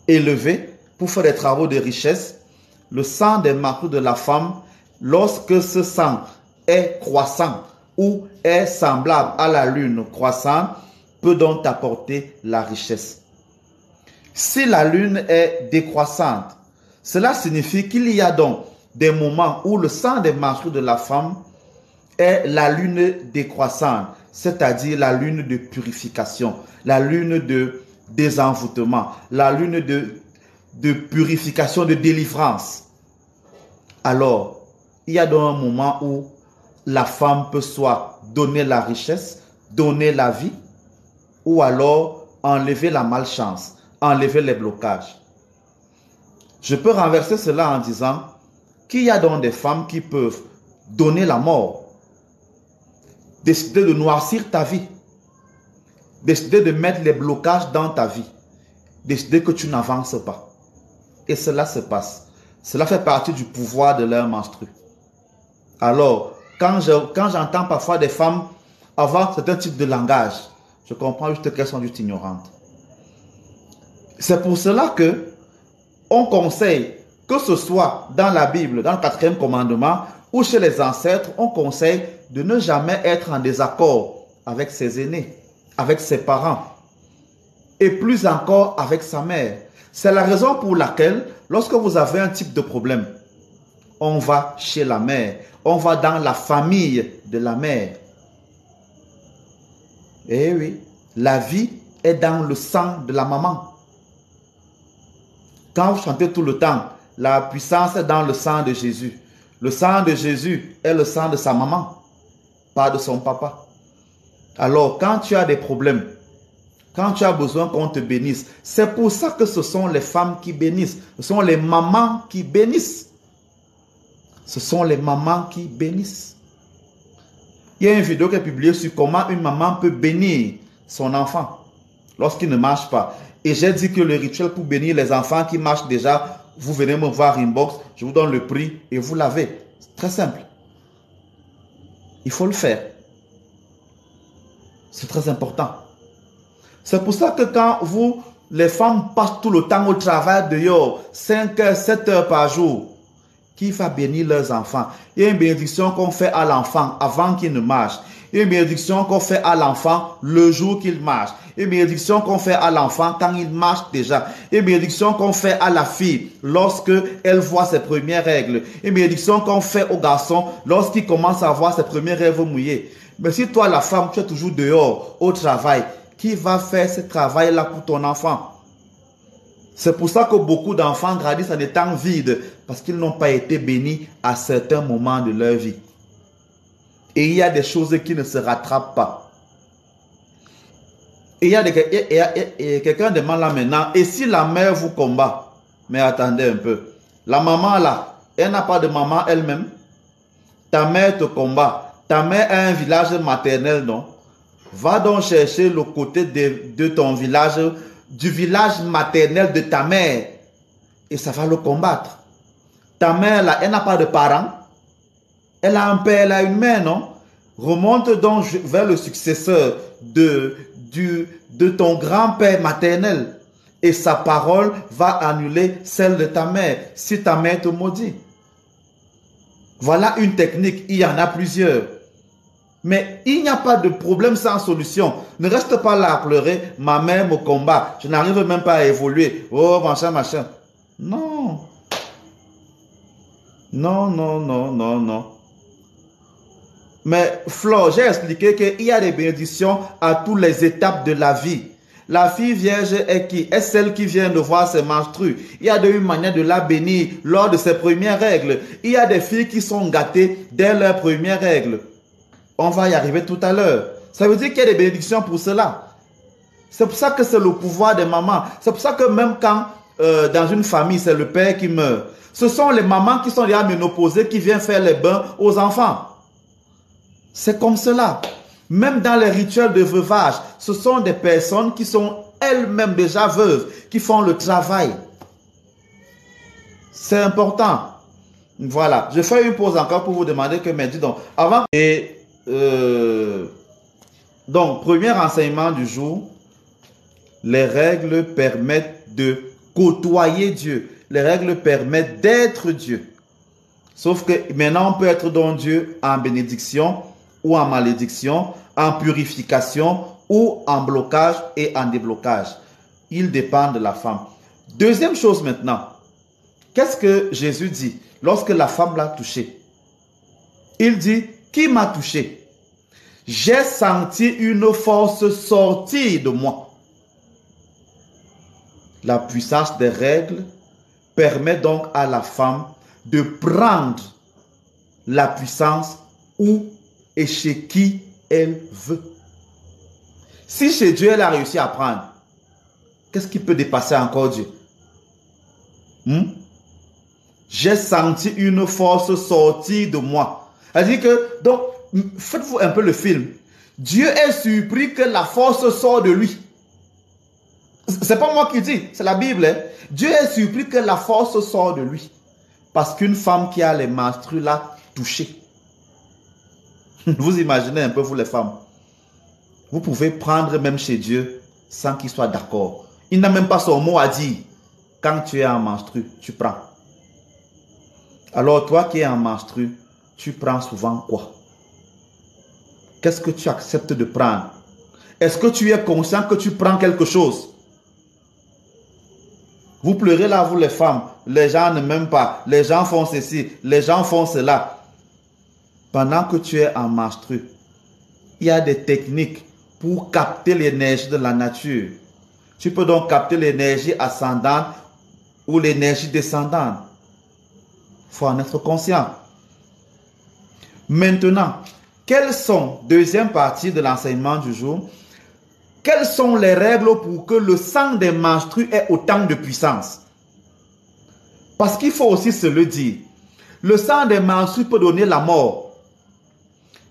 élever, pour faire des travaux de richesse, le sang des marteaux de la femme, lorsque ce sang est croissant ou est semblable à la lune croissante, peut donc apporter la richesse. Si la lune est décroissante, cela signifie qu'il y a donc des moments où le sang des marteaux de la femme est la lune décroissante, c'est-à-dire la lune de purification, la lune de désenvoûtement, la lune de purification, de délivrance. Alors, il y a donc un moment où la femme peut soit donner la richesse, donner la vie, ou alors enlever la malchance, enlever les blocages. Je peux renverser cela en disant qu'il y a donc des femmes qui peuvent donner la mort, décider de noircir ta vie, décider de mettre les blocages dans ta vie, décider que tu n'avances pas. Et cela se passe. Cela fait partie du pouvoir de leur menstru. Alors, quand j'entends parfois des femmes avoir certains types de langage, je comprends juste qu'elles sont juste ignorantes. C'est pour cela que on conseille, que ce soit dans la Bible, dans le 4e commandement, ou chez les ancêtres, on conseille de ne jamais être en désaccord avec ses aînés, avec ses parents, et plus encore avec sa mère. C'est la raison pour laquelle, lorsque vous avez un type de problème, on va chez la mère, on va dans la famille de la mère. Eh oui, la vie est dans le sang de la maman. Quand vous chantez tout le temps, la puissance est dans le sang de Jésus. Le sang de Jésus est le sang de sa maman, pas de son papa. Alors, quand tu as des problèmes, quand tu as besoin qu'on te bénisse, c'est pour ça que ce sont les femmes qui bénissent. Ce sont les mamans qui bénissent. Ce sont les mamans qui bénissent. Il y a une vidéo qui est publiée sur comment une maman peut bénir son enfant lorsqu'il ne marche pas. Et j'ai dit que le rituel pour bénir les enfants qui marchent déjà, vous venez me voir inbox, je vous donne le prix et vous l'avez. C'est très simple. Il faut le faire. C'est très important. C'est pour ça que quand les femmes passent tout le temps au travail dehors, 5 heures, 7 heures par jour, qui va bénir leurs enfants? Il y a une bénédiction qu'on fait à l'enfant avant qu'il ne marche. Il y a une bénédiction qu'on fait à l'enfant le jour qu'il marche. Il y a une bénédiction qu'on fait à l'enfant quand il marche déjà. Il y a une bénédiction qu'on fait à la fille lorsque elle voit ses premières règles. Il y a une bénédiction qu'on fait au garçon lorsqu'il commence à avoir ses premiers rêves mouillés. Mais si toi, la femme, tu es toujours dehors, au travail, qui va faire ce travail-là pour ton enfant? C'est pour ça que beaucoup d'enfants grandissent en étant vides, parce qu'ils n'ont pas été bénis à certains moments de leur vie. Et il y a des choses qui ne se rattrapent pas. Et il y a quelqu'un demande là maintenant, et si la mère vous combat? Mais attendez un peu. La maman là, elle n'a pas de maman elle-même. Ta mère te combat. Ta mère a un village maternel, non? Va donc chercher le côté de ton village, du village maternel de ta mère, et ça va le combattre. Ta mère là, elle n'a pas de parents. Elle a un père, elle a une mère, non? Remonte donc vers le successeur de ton grand-père maternel et sa parole va annuler celle de ta mère si ta mère te maudit. Voilà une technique, il y en a plusieurs. Mais il n'y a pas de problème sans solution. Ne reste pas là à pleurer, ma mère me combat, je n'arrive même pas à évoluer. Oh, machin, machin. Non. Non, non, non, non, non. Mais Flo, j'ai expliqué qu'il y a des bénédictions à toutes les étapes de la vie. La fille vierge est qui? Est celle qui vient de voir ses menstrues. Il y a une manière de la bénir lors de ses premières règles. Il y a des filles qui sont gâtées dès leurs premières règles. On va y arriver tout à l'heure. Ça veut dire qu'il y a des bénédictions pour cela. C'est pour ça que c'est le pouvoir des mamans. C'est pour ça que même quand dans une famille, c'est le père qui meurt, ce sont les mamans qui sont déjà ménopausées qui viennent faire les bains aux enfants. C'est comme cela. Même dans les rituels de veuvage, ce sont des personnes qui sont elles-mêmes déjà veuves, qui font le travail. C'est important. Voilà. Je fais une pause encore pour vous demander que, mais dis donc, avant... donc, premier enseignement du jour, les règles permettent de côtoyer Dieu. Les règles permettent d'être Dieu. Sauf que maintenant, on peut être dans Dieu en bénédiction ou en malédiction, en purification ou en blocage et en déblocage. Il dépend de la femme. Deuxième chose maintenant, qu'est-ce que Jésus dit lorsque la femme l'a touché? Il dit, qui m'a touché? J'ai senti une force sortir de moi. La puissance des règles permet donc à la femme de prendre la puissance où et chez qui elle veut. Si chez Dieu elle a réussi à prendre, qu'est-ce qui peut dépasser encore Dieu? J'ai senti une force sortir de moi. C'est-à-dire que, donc, faites-vous un peu le film. Dieu est surpris que la force sort de lui. C'est pas moi qui dis, c'est la Bible. Hein? Dieu est surpris que la force sort de lui. Parce qu'une femme qui a les menstrues l'a touché. Vous imaginez un peu, vous les femmes. Vous pouvez prendre même chez Dieu sans qu'il soit d'accord. Il n'a même pas son mot à dire. Quand tu es en menstru, tu prends. Alors toi qui es en menstru, tu prends souvent quoi? Qu'est-ce que tu acceptes de prendre? Est-ce que tu es conscient que tu prends quelque chose? Vous pleurez là, vous les femmes. Les gens ne m'aiment pas. Les gens font ceci. Les gens font cela. Pendant que tu es en menstru, il y a des techniques pour capter l'énergie de la nature. Tu peux donc capter l'énergie ascendante ou l'énergie descendante. Il faut en être conscient. Maintenant, quelles sont, deuxième partie de l'enseignement du jour, quelles sont les règles pour que le sang des menstrues ait autant de puissance? Parce qu'il faut aussi se le dire. Le sang des menstrues peut donner la mort.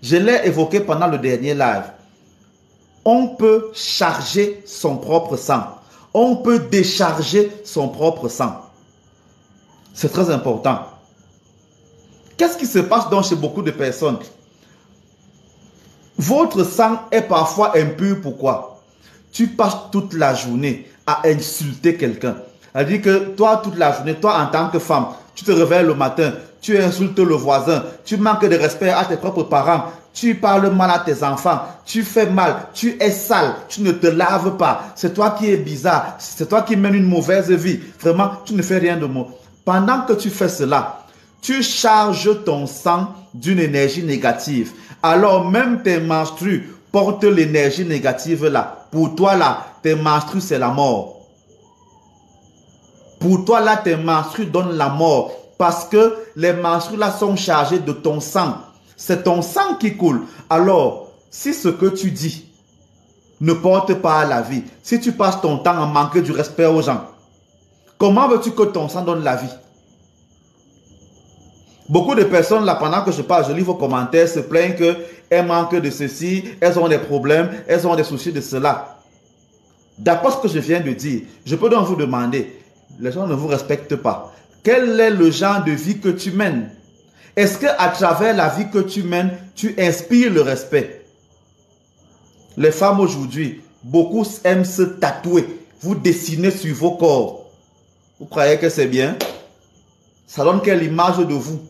Je l'ai évoqué pendant le dernier live. On peut charger son propre sang. On peut décharger son propre sang. C'est très important. Qu'est-ce qui se passe donc chez beaucoup de personnes? Votre sang est parfois impur. Pourquoi? Tu passes toute la journée à insulter quelqu'un. C'est-à-dire que toi, toute la journée, toi en tant que femme, tu te réveilles le matin, tu insultes le voisin, tu manques de respect à tes propres parents, tu parles mal à tes enfants, tu fais mal, tu es sale, tu ne te laves pas, c'est toi qui es bizarre, c'est toi qui mènes une mauvaise vie. Vraiment, tu ne fais rien de mauvais. Pendant que tu fais cela, tu charges ton sang d'une énergie négative. Alors même tes menstrues portent l'énergie négative là. Pour toi là, tes menstrues c'est la mort. Pour toi là, tes menstrues donnent la mort. Parce que les menstrues là sont chargées de ton sang. C'est ton sang qui coule. Alors, si ce que tu dis ne porte pas à la vie, si tu passes ton temps à manquer du respect aux gens, comment veux-tu que ton sang donne la vie? Beaucoup de personnes là, pendant que je parle, je lis vos commentaires, se plaignent qu'elles manquent de ceci, elles ont des problèmes, elles ont des soucis de cela. D'après ce que je viens de dire, je peux donc vous demander, les gens ne vous respectent pas. Quel est le genre de vie que tu mènes? Est-ce qu'à travers la vie que tu mènes, tu inspires le respect? Les femmes aujourd'hui, beaucoup aiment se tatouer. Vous dessinez sur vos corps. Vous croyez que c'est bien? Ça donne quelle image de vous?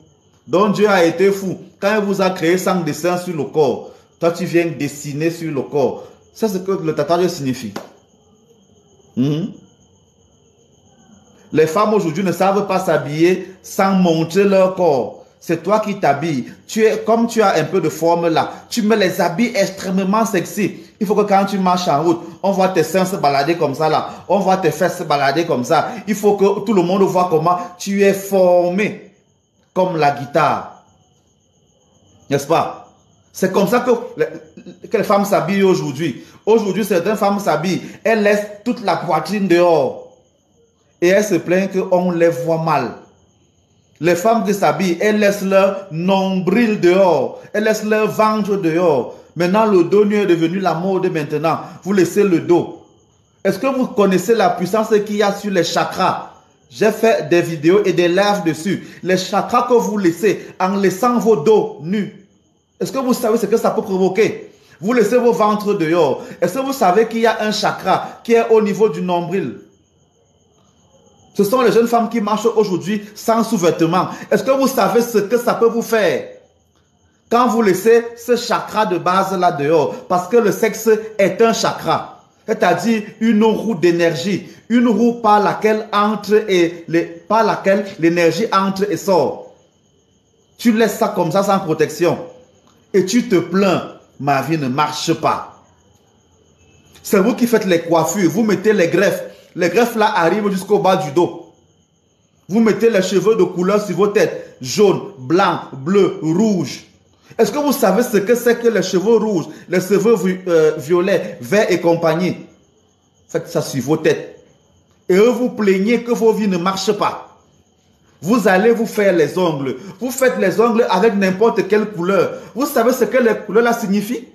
Donc Dieu a été fou. Quand il vous a créé sans dessin sur le corps, toi tu viens dessiner sur le corps. C'est ce que le tatouage signifie. Les femmes aujourd'hui ne savent pas s'habiller sans montrer leur corps. C'est toi qui t'habilles. Comme tu as un peu de forme là, tu mets les habits extrêmement sexy. Il faut que quand tu marches en route, on voit tes seins se balader comme ça là. On voit tes fesses se balader comme ça. Il faut que tout le monde voit comment tu es formé comme la guitare. N'est-ce pas? C'est comme ça que les femmes s'habillent aujourd'hui. Aujourd'hui, certaines femmes s'habillent. Elles laissent toute la poitrine dehors. Et elles se plaignent qu'on les voit mal. Les femmes qui s'habillent, elles laissent leur nombril dehors. Elles laissent leur ventre dehors. Maintenant, le dos nu est devenu la mode maintenant. Vous laissez le dos. Est-ce que vous connaissez la puissance qu'il y a sur les chakras? J'ai fait des vidéos et des lives dessus. Les chakras que vous laissez en laissant vos dos nus. Est-ce que vous savez ce que ça peut provoquer? Vous laissez vos ventres dehors. Est-ce que vous savez qu'il y a un chakra qui est au niveau du nombril? Ce sont les jeunes femmes qui marchent aujourd'hui sans sous-vêtements. Est-ce que vous savez ce que ça peut vous faire? Quand vous laissez ce chakra de base là dehors, parce que le sexe est un chakra, c'est-à-dire une roue d'énergie, une roue par laquelle l'énergie entre et sort. Tu laisses ça comme ça sans protection et tu te plains, ma vie ne marche pas. C'est vous qui faites les coiffures, vous mettez les greffes. Les greffes là arrivent jusqu'au bas du dos. Vous mettez les cheveux de couleur sur vos têtes, jaune, blanc, bleu, rouge. Est-ce que vous savez ce que c'est que les cheveux rouges, les cheveux violets, verts et compagnie? Faites ça sur vos têtes. Et eux vous plaignez que vos vies ne marchent pas. Vous allez vous faire les ongles. Vous faites les ongles avec n'importe quelle couleur. Vous savez ce que les couleurs là signifient?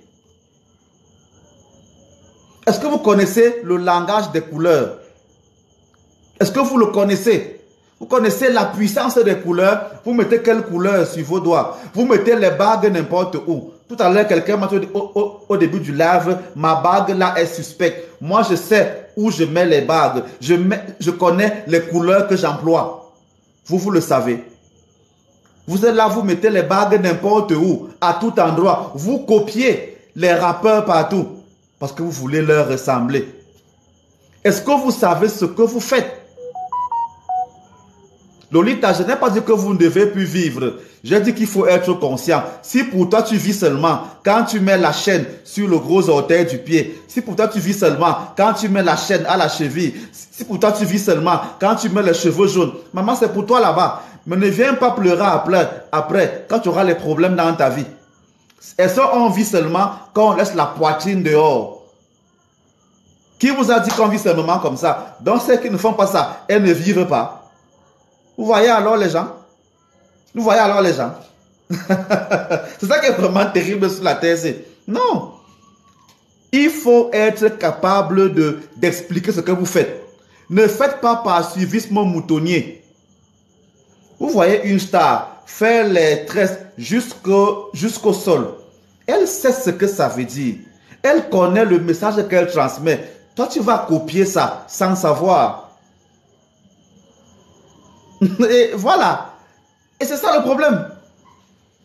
Est-ce que vous connaissez le langage des couleurs? Est-ce que vous le connaissez? Vous connaissez la puissance des couleurs? Vous mettez quelle couleur sur vos doigts? Vous mettez les bagues n'importe où. Tout à l'heure, quelqu'un m'a dit au début du live, ma bague là est suspecte. Moi, je sais où je mets les bagues. Je connais les couleurs que j'emploie. Vous le savez. Vous êtes là, vous mettez les bagues n'importe où, à tout endroit. Vous copiez les rappeurs partout. Parce que vous voulez leur ressembler. Est-ce que vous savez ce que vous faites? Lolita, je n'ai pas dit que vous ne devez plus vivre. J'ai dit qu'il faut être conscient. Si pour toi tu vis seulement quand tu mets la chaîne sur le gros orteil du pied, si pour toi tu vis seulement quand tu mets la chaîne à la cheville, si pour toi tu vis seulement quand tu mets les cheveux jaunes, maman c'est pour toi là-bas. Mais ne viens pas pleurer après quand tu auras les problèmes dans ta vie. Est-ce qu'on vit seulement quand on laisse la poitrine dehors? Qui vous a dit qu'on vit seulement comme ça? Donc ceux qui ne font pas ça, elles ne vivent pas. Vous voyez alors les gens? Vous voyez alors les gens? C'est ça qui est vraiment terrible sur la terre. Non. Il faut être capable d'expliquer ce que vous faites. Ne faites pas par suivisme moutonnier. Vous voyez une star faire les tresses jusqu'au sol. Elle sait ce que ça veut dire. Elle connaît le message qu'elle transmet. Toi, tu vas copier ça sans savoir. Et voilà. Et c'est ça le problème.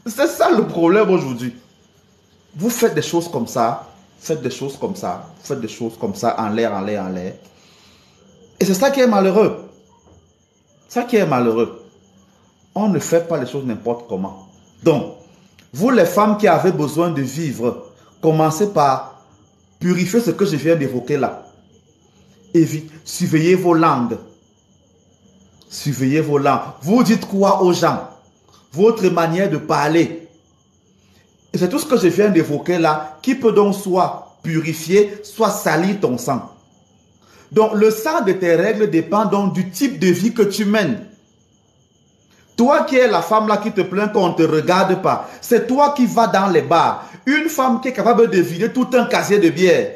C'est ça le problème aujourd'hui. Vous faites des choses comme ça. Faites des choses comme ça. Faites des choses comme ça en l'air, en l'air, en l'air. Et c'est ça qui est malheureux. Ça qui est malheureux. On ne fait pas les choses n'importe comment. Donc, vous les femmes qui avez besoin de vivre, commencez par purifier ce que je viens d'évoquer là. Surveillez vos langues. Surveillez vos langues. Vous dites quoi aux gens? Votre manière de parler. Et c'est tout ce que je viens d'évoquer là, qui peut donc soit purifier, soit salir ton sang. Donc le sang de tes règles dépend donc du type de vie que tu mènes. Toi qui es la femme là qui te plaint qu'on ne te regarde pas, c'est toi qui vas dans les bars. Une femme qui est capable de vider tout un casier de bière.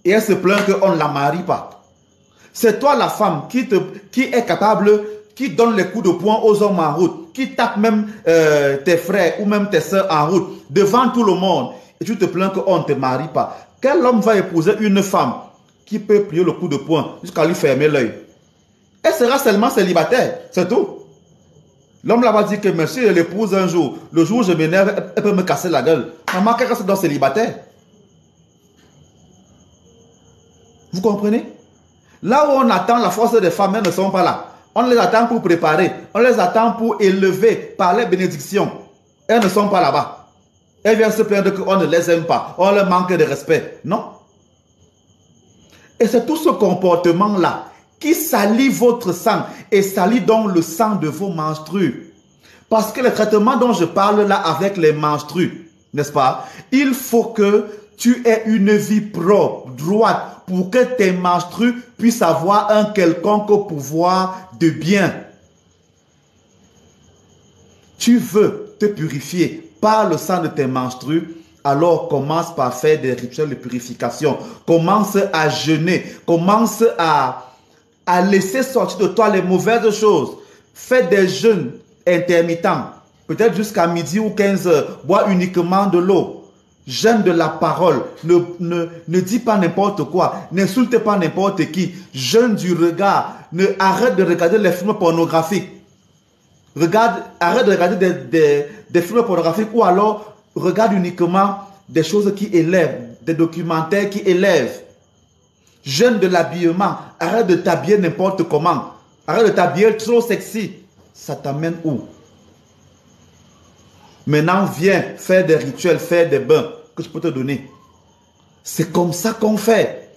Et elle se plaint qu'on ne la marie pas. C'est toi la femme qui est capable, qui donne les coups de poing aux hommes en route. qui tape même tes frères ou même tes soeurs en route, devant tout le monde, et tu te plains qu'on ne te marie pas. Quel homme va épouser une femme qui peut plier le coup de poing jusqu'à lui fermer l'œil? Elle sera seulement célibataire, c'est tout. L'homme là va dire que monsieur, je l'épouse un jour. Le jour où je m'énerve, elle peut me casser la gueule. Maman, qu'elle reste donc célibataire. Vous comprenez? Là où on attend la force des femmes, elles ne sont pas là. On les attend pour préparer. On les attend pour élever par les bénédictions. Elles ne sont pas là-bas. Elles viennent se plaindre qu'on ne les aime pas. On leur manque de respect. Non. Et c'est tout ce comportement-là qui salit votre sang et salit donc le sang de vos menstrues. Parce que le traitement dont je parle là avec les menstrues, n'est-ce pas? Il faut que tu aies une vie propre, droite, pour que tes menstrues puissent avoir un quelconque pouvoir de bien. Tu veux te purifier par le sang de tes menstrues, alors commence par faire des rituels de purification. Commence à jeûner, commence à laisser sortir de toi les mauvaises choses. Fais des jeûnes intermittents, peut-être jusqu'à midi ou 15 heures. Bois uniquement de l'eau. Jeûne de la parole. Ne dis pas n'importe quoi. N'insulte pas n'importe qui. Jeûne du regard. Arrête de regarder les films pornographiques. Arrête de regarder des films pornographiques ou alors regarde uniquement des choses qui élèvent, des documentaires qui élèvent. Jeûne de l'habillement. Arrête de t'habiller n'importe comment. Arrête de t'habiller trop sexy. Ça t'amène où? Maintenant, viens faire des rituels, faire des bains que je peux te donner. C'est comme ça qu'on fait.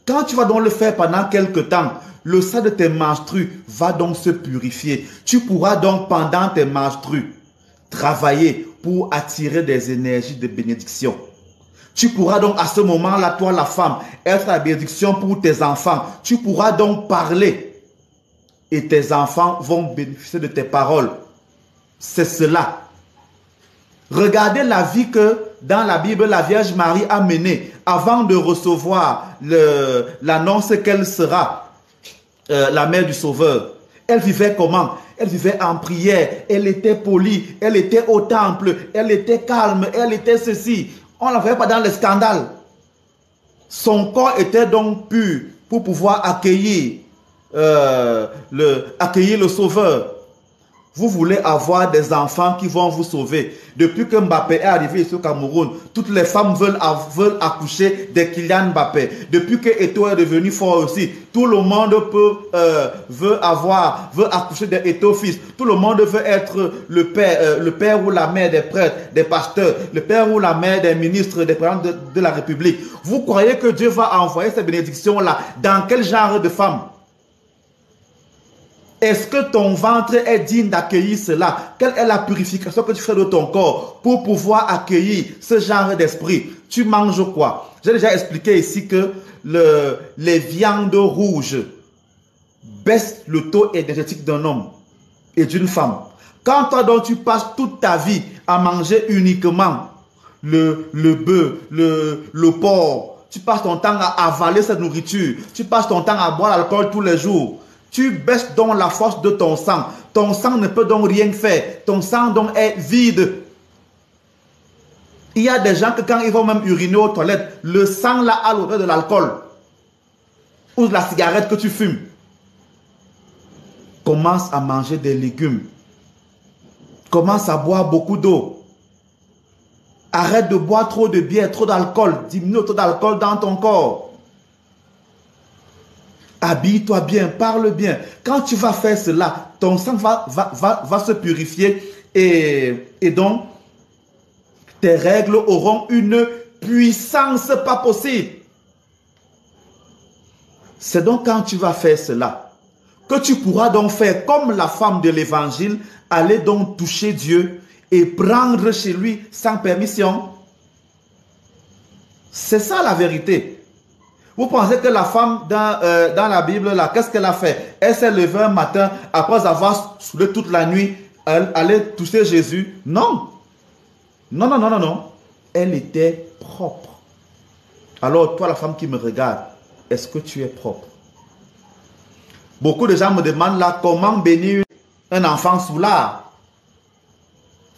Quand tu vas donc le faire pendant quelques temps, le sang de tes menstrues va donc se purifier. Tu pourras donc pendant tes menstrues travailler pour attirer des énergies de bénédiction. Tu pourras donc à ce moment-là, toi la femme, être la bénédiction pour tes enfants. Tu pourras donc parler et tes enfants vont bénéficier de tes paroles. C'est cela. Regardez la vie que dans la Bible, la Vierge Marie a menée avant de recevoir l'annonce qu'elle sera la mère du Sauveur. Elle vivait comment? Elle vivait en prière, elle était polie, elle était au temple, elle était calme, elle était ceci. On ne la voyait pas dans les scandales. Son corps était donc pur pour pouvoir accueillir le Sauveur. Vous voulez avoir des enfants qui vont vous sauver. Depuis que Mbappé est arrivé ici au Cameroun, toutes les femmes veulent accoucher de Kylian Mbappé. Depuis que Eto'o est devenu fort aussi, tout le monde veut accoucher de Eto'o fils. Tout le monde veut être le père ou la mère des prêtres, des pasteurs, le père ou la mère des ministres, des présidents de la République. Vous croyez que Dieu va envoyer ces bénédictions-là dans quel genre de femmes? Est-ce que ton ventre est digne d'accueillir cela? Quelle est la purification que tu fais de ton corps pour pouvoir accueillir ce genre d'esprit? Tu manges quoi? J'ai déjà expliqué ici que les viandes rouges baissent le taux énergétique d'un homme et d'une femme. Quand toi donc tu passes toute ta vie à manger uniquement le bœuf, le porc, tu passes ton temps à avaler cette nourriture, tu passes ton temps à boire l'alcool tous les jours, tu baisses donc la force de ton sang. Ton sang ne peut donc rien faire. Ton sang donc est vide. Il y a des gens que quand ils vont même uriner aux toilettes, le sang là a l'odeur de l'alcool ou de la cigarette que tu fumes. Commence à manger des légumes. Commence à boire beaucoup d'eau. Arrête de boire trop de bière, trop d'alcool. Diminue le taux d'alcool dans ton corps. Habille-toi bien, parle bien. Quand tu vas faire cela, ton sang va se purifier et donc tes règles auront une puissance pas possible. C'est donc quand tu vas faire cela que tu pourras donc faire comme la femme de l'évangile, aller donc toucher Dieu et prendre chez lui sans permission. C'est ça la vérité. Vous pensez que la femme dans la Bible, là, qu'est-ce qu'elle a fait? Elle s'est levée un matin, après avoir saoulé toute la nuit, elle allait toucher Jésus? Non. Non, non, non, non, non. Elle était propre. Alors, toi, la femme qui me regarde, est-ce que tu es propre? Beaucoup de gens me demandent là, comment bénir un enfant soulard?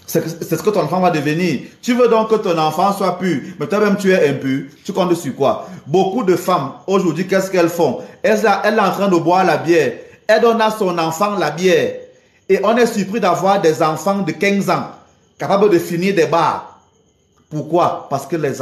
C'est ce que ton enfant va devenir. Tu veux donc que ton enfant soit pur, mais toi-même tu es impur. Tu comptes sur quoi? Beaucoup de femmes, aujourd'hui, qu'est-ce qu'elles font? Elle est en train de boire la bière. Elle donne à son enfant la bière. Et on est surpris d'avoir des enfants de 15 ans capables de finir des bars. Pourquoi? Parce que les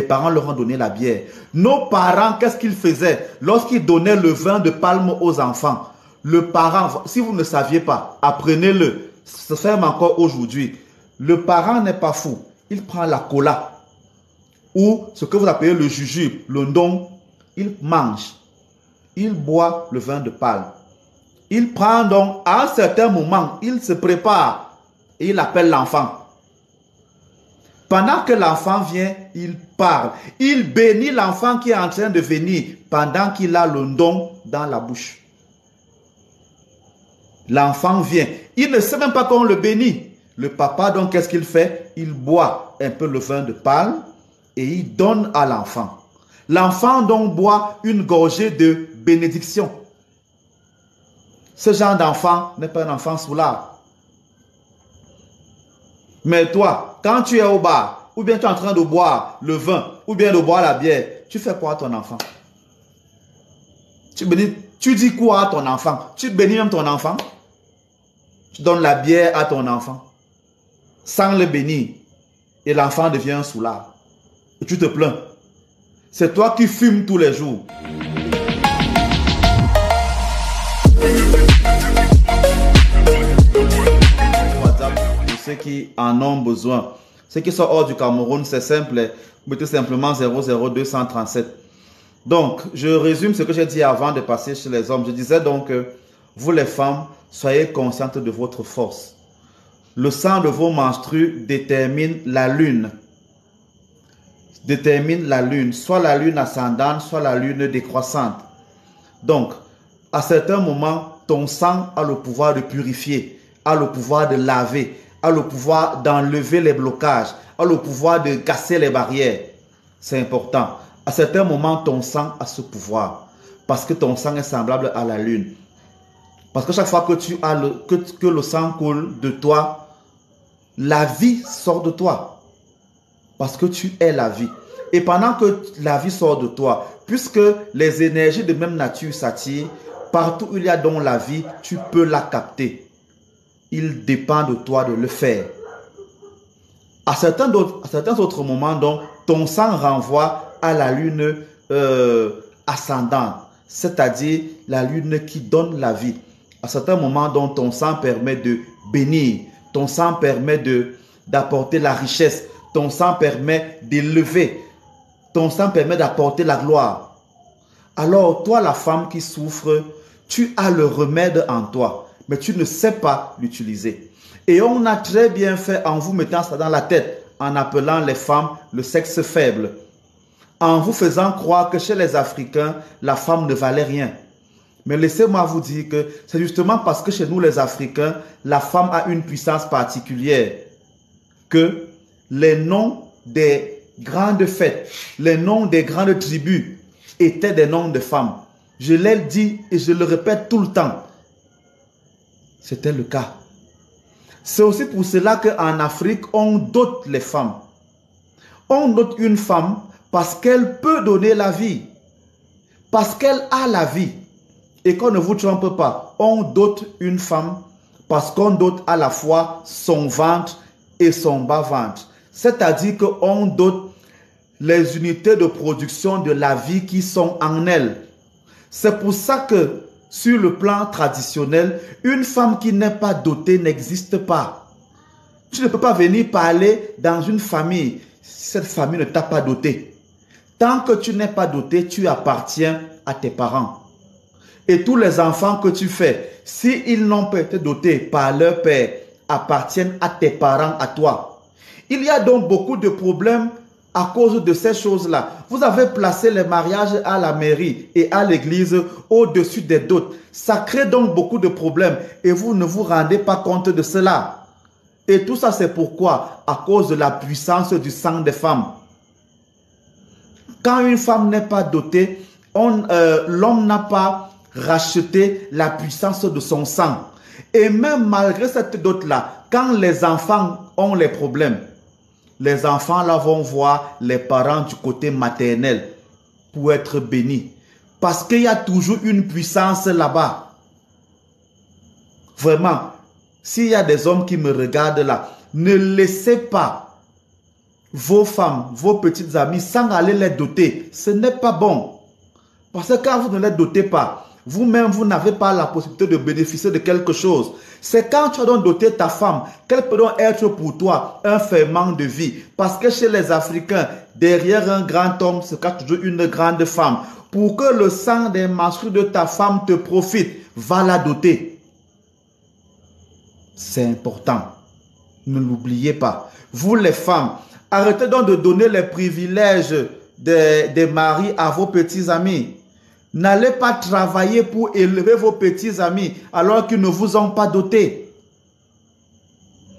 parents leur ont donné la bière. Nos parents, qu'est-ce qu'ils faisaient? Lorsqu'ils donnaient le vin de palme aux enfants, le parent, si vous ne saviez pas, apprenez-le. Ça se fait encore aujourd'hui. Le parent n'est pas fou. Il prend la cola ou ce que vous appelez le jujube, le ndong. Il mange. Il boit le vin de palme. Il prend donc, à un certain moment, il se prépare et il appelle l'enfant. Pendant que l'enfant vient, il parle. Il bénit l'enfant qui est en train de venir pendant qu'il a le ndong dans la bouche. L'enfant vient. Il ne sait même pas qu'on le bénit. Le papa, donc, qu'est-ce qu'il fait? Il boit un peu le vin de palme et il donne à l'enfant. L'enfant, donc, boit une gorgée de bénédiction. Ce genre d'enfant n'est pas un enfant soulard. Mais toi, quand tu es au bar, ou bien tu es en train de boire le vin, ou bien de boire la bière, tu fais quoi à ton enfant? Tu dis quoi à ton enfant? Tu bénis même ton enfant? Tu donnes la bière à ton enfant sans le bénir et l'enfant devient un soulard. Et tu te plains. C'est toi qui fumes tous les jours. WhatsApp, pour ceux qui en ont besoin. Ceux qui sont hors du Cameroun, c'est simple. Vous mettez simplement 00237. Donc, je résume ce que j'ai dit avant de passer chez les hommes. Je disais donc que vous les femmes, soyez conscientes de votre force. Le sang de vos menstrues détermine la lune. Détermine la lune, soit la lune ascendante, soit la lune décroissante. Donc, à certains moments, ton sang a le pouvoir de purifier, a le pouvoir de laver, a le pouvoir d'enlever les blocages, a le pouvoir de casser les barrières. C'est important. À certains moments, ton sang a ce pouvoir. Parce que ton sang est semblable à la lune. Parce que chaque fois que que le sang coule de toi, la vie sort de toi. Parce que tu es la vie. Et pendant que la vie sort de toi, puisque les énergies de même nature s'attirent, partout où il y a donc la vie, tu peux la capter. Il dépend de toi de le faire. À certains autres moments, donc, ton sang renvoie à la lune ascendante, c'est-à-dire la lune qui donne la vie. À certains moments, donc, ton sang permet de bénir, ton sang permet d'apporter la richesse, ton sang permet d'élever, ton sang permet d'apporter la gloire. Alors, toi, la femme qui souffre, tu as le remède en toi, mais tu ne sais pas l'utiliser. Et on a très bien fait en vous mettant ça dans la tête, en appelant les femmes le sexe faible, en vous faisant croire que chez les Africains, la femme ne valait rien. Mais laissez-moi vous dire que c'est justement parce que chez nous les Africains, la femme a une puissance particulière que les noms des grandes fêtes, les noms des grandes tribus étaient des noms de femmes. Je l'ai dit et je le répète tout le temps. C'était le cas. C'est aussi pour cela qu'en Afrique, on dote les femmes. On dote une femme parce qu'elle peut donner la vie. Parce qu'elle a la vie. Et qu'on ne vous trompe pas, on dote une femme parce qu'on dote à la fois son ventre et son bas-ventre. C'est-à-dire qu'on dote les unités de production de la vie qui sont en elle. C'est pour ça que sur le plan traditionnel, une femme qui n'est pas dotée n'existe pas. Tu ne peux pas venir parler dans une famille si cette famille ne t'a pas doté. Tant que tu n'es pas doté, tu appartiens à tes parents. Et tous les enfants que tu fais, s'ils n'ont pas été dotés par leur père, appartiennent à tes parents, à toi. Il y a donc beaucoup de problèmes à cause de ces choses-là. Vous avez placé les mariages à la mairie et à l'église au-dessus des dots. Ça crée donc beaucoup de problèmes et vous ne vous rendez pas compte de cela. Et tout ça, c'est pourquoi? À cause de la puissance du sang des femmes. Quand une femme n'est pas dotée, l'homme n'a pas racheté la puissance de son sang. Et même malgré cette dot-là, quand les enfants ont les problèmes, les enfants là vont voir les parents du côté maternel pour être bénis. Parce qu'il y a toujours une puissance là-bas. Vraiment, s'il y a des hommes qui me regardent là, ne laissez pas vos femmes, vos petites amies sans aller les doter. Ce n'est pas bon. Parce que quand vous ne les dotez pas, vous-même, vous n'avez pas la possibilité de bénéficier de quelque chose. C'est quand tu as donc doté ta femme qu'elle peut donc être pour toi un ferment de vie. Parce que chez les Africains, derrière un grand homme se cache toujours une grande femme. Pour que le sang des menstrues de ta femme te profite, va la doter. C'est important. Ne l'oubliez pas. Vous les femmes, arrêtez donc de donner les privilèges des maris à vos petits amis. N'allez pas travailler pour élever vos petits amis alors qu'ils ne vous ont pas doté.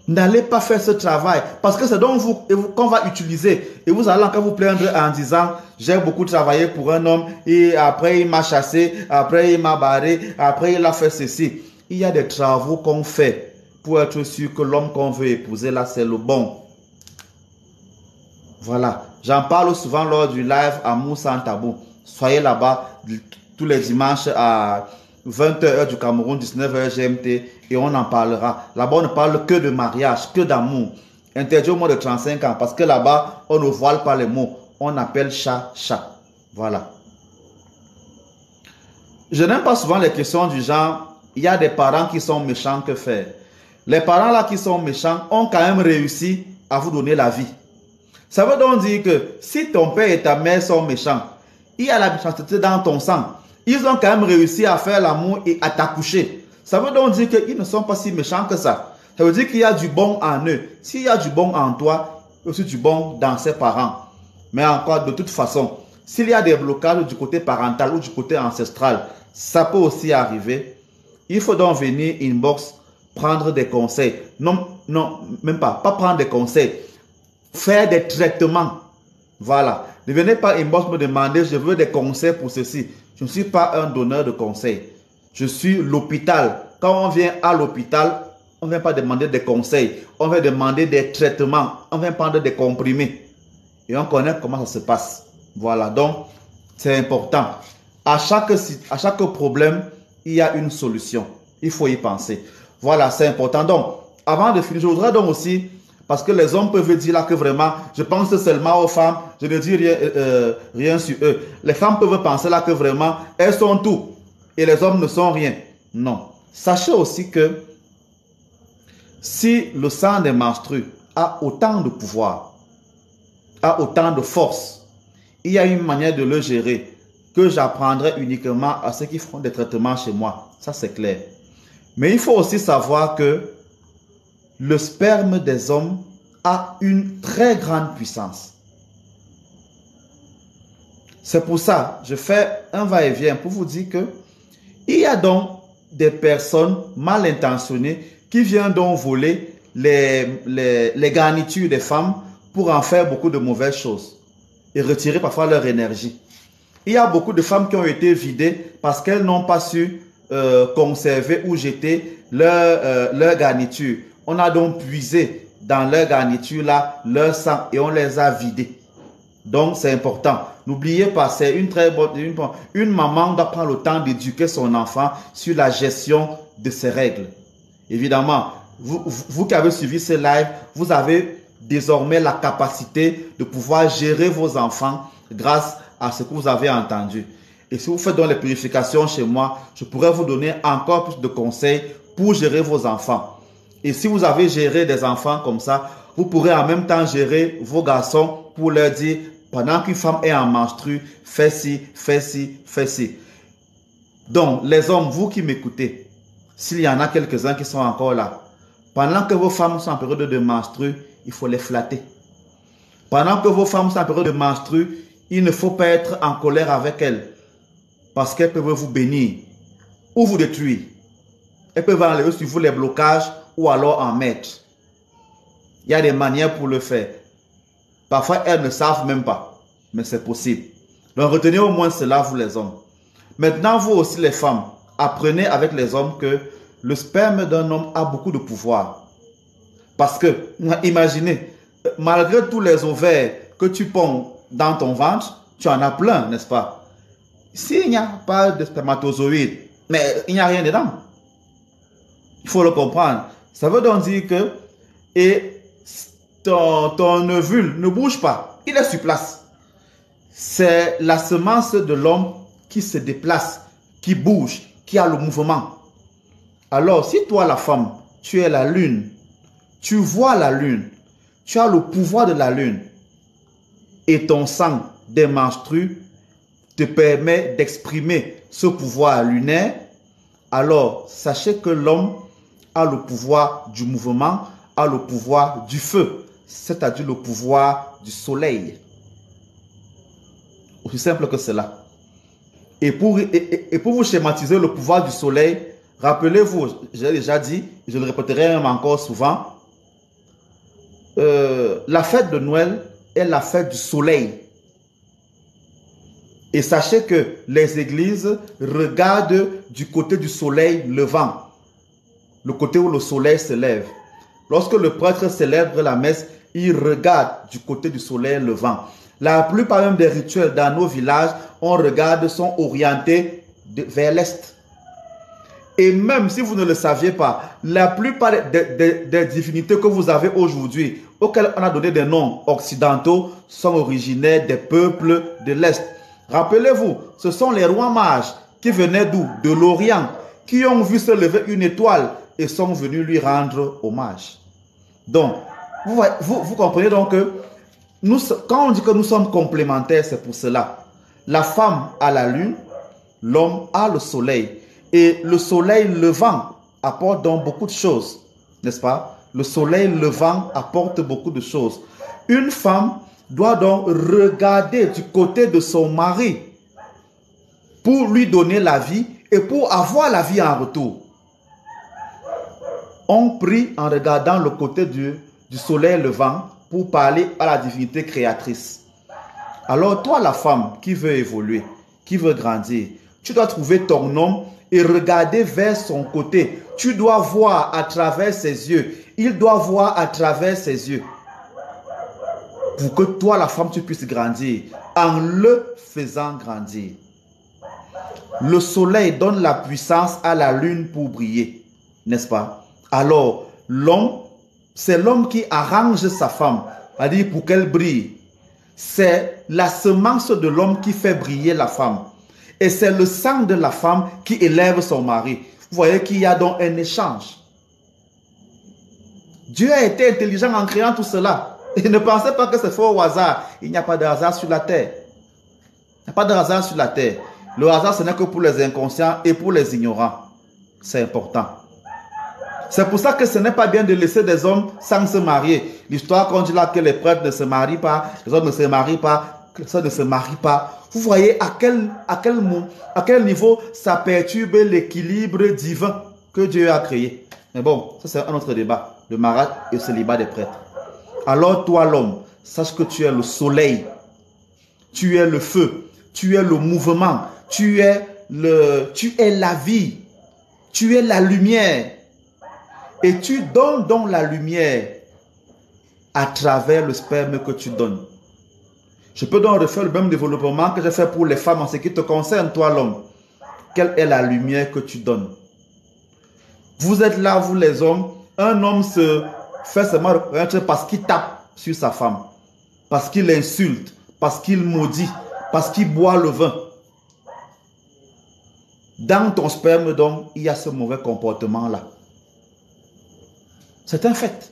N'allez pas faire ce travail parce que c'est donc vous qu'on va utiliser. Et vous allez encore vous plaindre en disant j'ai beaucoup travaillé pour un homme et après il m'a chassé, après il m'a barré, après il a fait ceci. Il y a des travaux qu'on fait pour être sûr que l'homme qu'on veut épouser là c'est le bon. Voilà. J'en parle souvent lors du live Amour sans tabou. Soyez là-bas tous les dimanches à 20h heure du Cameroun, 19h GMT et on en parlera. Là-bas, on ne parle que de mariage, que d'amour. Interdit au moins de 35 ans parce que là-bas, on ne voile pas les mots. On appelle chat, chat. Voilà. Je n'aime pas souvent les questions du genre, il y a des parents qui sont méchants, que faire? Les parents là qui sont méchants ont quand même réussi à vous donner la vie. Ça veut donc dire que si ton père et ta mère sont méchants, il y a la méchanceté dans ton sang. Ils ont quand même réussi à faire l'amour et à t'accoucher. Ça veut donc dire qu'ils ne sont pas si méchants que ça. Ça veut dire qu'il y a du bon en eux. S'il y a du bon en toi, il y a aussi du bon dans ses parents. Mais encore, de toute façon, s'il y a des blocages du côté parental ou du côté ancestral, ça peut aussi arriver. Il faut donc venir inbox, prendre des conseils. Non, même pas prendre des conseils. Faire des traitements. Voilà. Ne venez pas inbox me demander, je veux des conseils pour ceci. Je ne suis pas un donneur de conseils. Je suis l'hôpital. Quand on vient à l'hôpital, on ne vient pas demander des conseils. On vient demander des traitements. On vient prendre des comprimés. Et on connaît comment ça se passe. Voilà. Donc, c'est important. À chaque problème, il y a une solution. Il faut y penser. Voilà, c'est important. Donc, avant de finir, je voudrais donc aussi... Parce que les hommes peuvent dire là que vraiment, je pense seulement aux femmes, je ne dis rien sur eux. Les femmes peuvent penser là que vraiment, elles sont tout. Et les hommes ne sont rien. Non. Sachez aussi que si le sang des menstrues a autant de pouvoir, a autant de force, il y a une manière de le gérer que j'apprendrai uniquement à ceux qui font des traitements chez moi. Ça, c'est clair. Mais il faut aussi savoir que le sperme des hommes a une très grande puissance. C'est pour ça, je fais un va-et-vient pour vous dire que il y a donc des personnes mal intentionnées qui viennent donc voler les garnitures des femmes pour en faire beaucoup de mauvaises choses et retirer parfois leur énergie. Il y a beaucoup de femmes qui ont été vidées parce qu'elles n'ont pas su conserver ou jeter leur garniture. On a donc puisé dans leur garniture là, leur sang et on les a vidés. Donc c'est important. N'oubliez pas, c'est une très bonne... Une maman doit prendre le temps d'éduquer son enfant sur la gestion de ses règles. Évidemment, vous qui avez suivi ce live, vous avez désormais la capacité de pouvoir gérer vos enfants grâce à ce que vous avez entendu. Et si vous faites donc les purifications chez moi, je pourrais vous donner encore plus de conseils pour gérer vos enfants. Et si vous avez géré des enfants comme ça, vous pourrez en même temps gérer vos garçons pour leur dire, pendant qu'une femme est en menstrue, fais ci, fais ci, fais ci. Donc, les hommes, vous qui m'écoutez, s'il y en a quelques-uns qui sont encore là, pendant que vos femmes sont en période de menstrue, il faut les flatter. Pendant que vos femmes sont en période de menstrue, il ne faut pas être en colère avec elles, parce qu'elles peuvent vous bénir ou vous détruire. Elles peuvent enlever sur vous les blocages ou alors en mettre. Il y a des manières pour le faire. Parfois, elles ne savent même pas, mais c'est possible. Donc, retenez au moins cela, vous les hommes. Maintenant, vous aussi les femmes, apprenez avec les hommes que le sperme d'un homme a beaucoup de pouvoir. Parce que, imaginez, malgré tous les ovaires que tu ponds dans ton ventre, tu en as plein, n'est-ce pas? S'il n'y a pas de spermatozoïdes, mais il n'y a rien dedans. Il faut le comprendre. Ça veut donc dire que ton ovule ne bouge pas. Il est sur place. C'est la semence de l'homme qui se déplace, qui bouge, qui a le mouvement. Alors, si toi, la femme, tu es la lune, tu vois la lune, tu as le pouvoir de la lune, et ton sang des menstrues te permet d'exprimer ce pouvoir lunaire, alors sachez que l'homme a le pouvoir du mouvement, a le pouvoir du feu, c'est-à-dire le pouvoir du soleil. Aussi simple que cela. Et pour vous schématiser le pouvoir du soleil, rappelez-vous, j'ai déjà dit, je le répéterai même encore souvent, la fête de Noël est la fête du soleil. Et sachez que les églises regardent du côté du soleil levant, le côté où le soleil se lève. Lorsque le prêtre célèbre la messe, il regarde du côté du soleil levant. La plupart même des rituels dans nos villages, on regarde, sont orientés vers l'est. Et même si vous ne le saviez pas, la plupart des divinités que vous avez aujourd'hui, auxquelles on a donné des noms occidentaux, sont originaires des peuples de l'est. Rappelez-vous, ce sont les rois mages qui venaient d'où? De l'Orient, qui ont vu se lever une étoile et sont venus lui rendre hommage. Donc, vous comprenez donc que quand on dit que nous sommes complémentaires, c'est pour cela. La femme a la lune, l'homme a le soleil. Et le soleil levant apporte donc beaucoup de choses, n'est-ce pas? Le soleil levant apporte beaucoup de choses. Une femme doit donc regarder du côté de son mari pour lui donner la vie et pour avoir la vie en retour. On prie en regardant le côté du soleil levant pour parler à la divinité créatrice. Alors toi, la femme qui veut évoluer, qui veut grandir, tu dois trouver ton homme et regarder vers son côté. Tu dois voir à travers ses yeux. Il doit voir à travers ses yeux. Pour que toi, la femme, tu puisses grandir en le faisant grandir. Le soleil donne la puissance à la lune pour briller, n'est-ce pas? Alors, l'homme, c'est l'homme qui arrange sa femme, c'est-à-dire pour qu'elle brille. C'est la semence de l'homme qui fait briller la femme. Et c'est le sang de la femme qui élève son mari. Vous voyez qu'il y a donc un échange. Dieu a été intelligent en créant tout cela. Et ne pensez pas que c'est fait au hasard. Il n'y a pas de hasard sur la terre. Il n'y a pas de hasard sur la terre. Le hasard, ce n'est que pour les inconscients et pour les ignorants. C'est important. C'est pour ça que ce n'est pas bien de laisser des hommes sans se marier. L'histoire qu'on dit là que les prêtres ne se marient pas, les hommes ne se marient pas, que ça ne se marie pas. Vous voyez à quel niveau ça perturbe l'équilibre divin que Dieu a créé. Mais bon, ça c'est un autre débat. Le mariage et le célibat des prêtres. Alors toi l'homme, sache que tu es le soleil. Tu es le feu. Tu es le mouvement. Tu es la vie. Tu es la lumière. Et tu donnes donc la lumière à travers le sperme que tu donnes. Je peux donc refaire le même développement que j'ai fait pour les femmes en ce qui te concerne, toi l'homme. Quelle est la lumière que tu donnes? Vous êtes là, vous les hommes. Un homme se fait seulement reconnaître parce qu'il tape sur sa femme, parce qu'il insulte, parce qu'il maudit, parce qu'il boit le vin. Dans ton sperme, donc, il y a ce mauvais comportement-là. C'est un fait.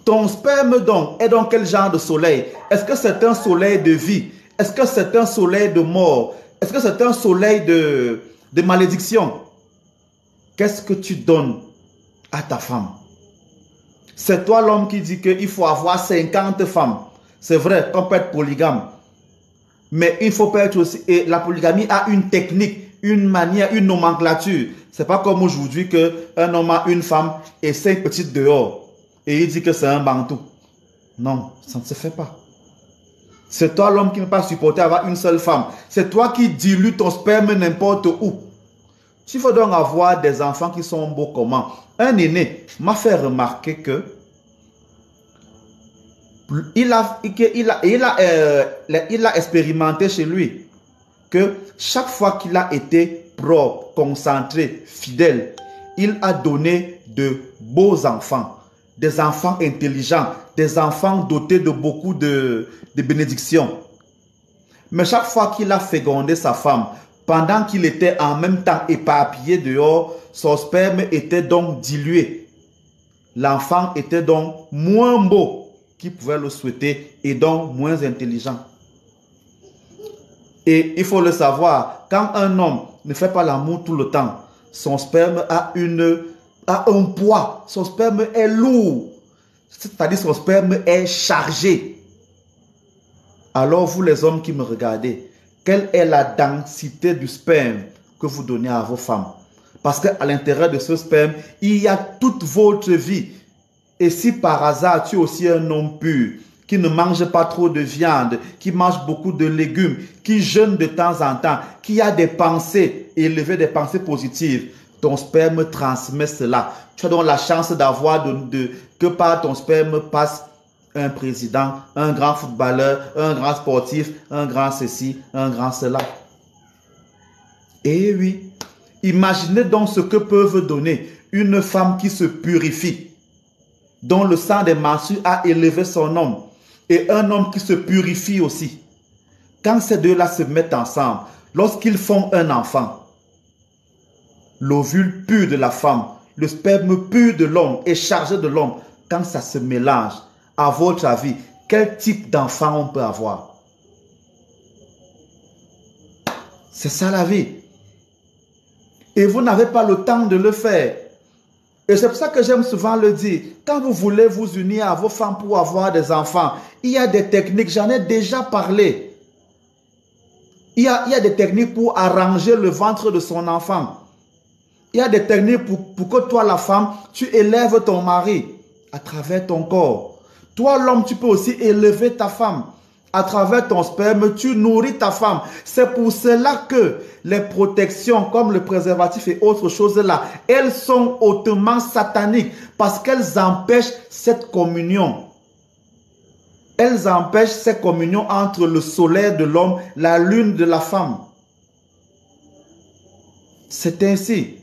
Ton sperme donc est dans quel genre de soleil? Est-ce que c'est un soleil de vie? Est-ce que c'est un soleil de mort? Est-ce que c'est un soleil de malédiction? Qu'est-ce que tu donnes à ta femme? C'est toi l'homme qui dit qu'il faut avoir 50 femmes. C'est vrai, on peut être polygame. Mais il faut pas être aussi... Et la polygamie a une technique, une manière, une nomenclature. C'est pas comme aujourd'hui qu'un homme a une femme et 5 petites dehors. Et il dit que c'est un bantou. Non, ça ne se fait pas. C'est toi l'homme qui ne peut pas supporter avoir une seule femme. C'est toi qui dilues ton sperme n'importe où. Tu veux donc avoir des enfants qui sont beaux comment? Un aîné m'a fait remarquer que il a expérimenté chez lui que chaque fois qu'il a été propre, concentré, fidèle, il a donné de beaux enfants, des enfants intelligents, des enfants dotés de beaucoup de bénédictions. Mais chaque fois qu'il a fécondé sa femme, pendant qu'il était en même temps éparpillé dehors, son sperme était donc dilué. L'enfant était donc moins beau qu'il pouvait le souhaiter et donc moins intelligent. Et il faut le savoir, quand un homme ne fait pas l'amour tout le temps, son sperme a un poids, son sperme est lourd, c'est-à-dire son sperme est chargé. Alors vous les hommes qui me regardez, quelle est la densité du sperme que vous donnez à vos femmes? Parce qu'à l'intérieur de ce sperme, il y a toute votre vie. Et si par hasard tu es aussi un homme pur, qui ne mange pas trop de viande, qui mange beaucoup de légumes, qui jeûne de temps en temps, qui a des pensées élevées, des pensées positives, ton sperme transmet cela. Tu as donc la chance d'avoir que par ton sperme passe un président, un grand footballeur, un grand sportif, un grand ceci, un grand cela. Et oui, imaginez donc ce que peuvent donner une femme qui se purifie, dont le sang des menstrues a élevé son homme, et un homme qui se purifie aussi. Quand ces deux-là se mettent ensemble, lorsqu'ils font un enfant, l'ovule pur de la femme, le sperme pur de l'homme est chargé de l'homme, quand ça se mélange, à votre avis, quel type d'enfant on peut avoir? C'est ça la vie. Et vous n'avez pas le temps de le faire. Et c'est pour ça que j'aime souvent le dire. Quand vous voulez vous unir à vos femmes pour avoir des enfants, il y a des techniques, j'en ai déjà parlé. Il y a des techniques pour arranger le ventre de son enfant. Il y a des techniques pour que toi, la femme, tu élèves ton mari à travers ton corps. Toi, l'homme, tu peux aussi élever ta femme. À travers ton sperme, tu nourris ta femme. C'est pour cela que les protections comme le préservatif et autres choses là, elles sont hautement sataniques parce qu'elles empêchent cette communion. Elles empêchent cette communion entre le soleil de l'homme, la lune de la femme. C'est ainsi.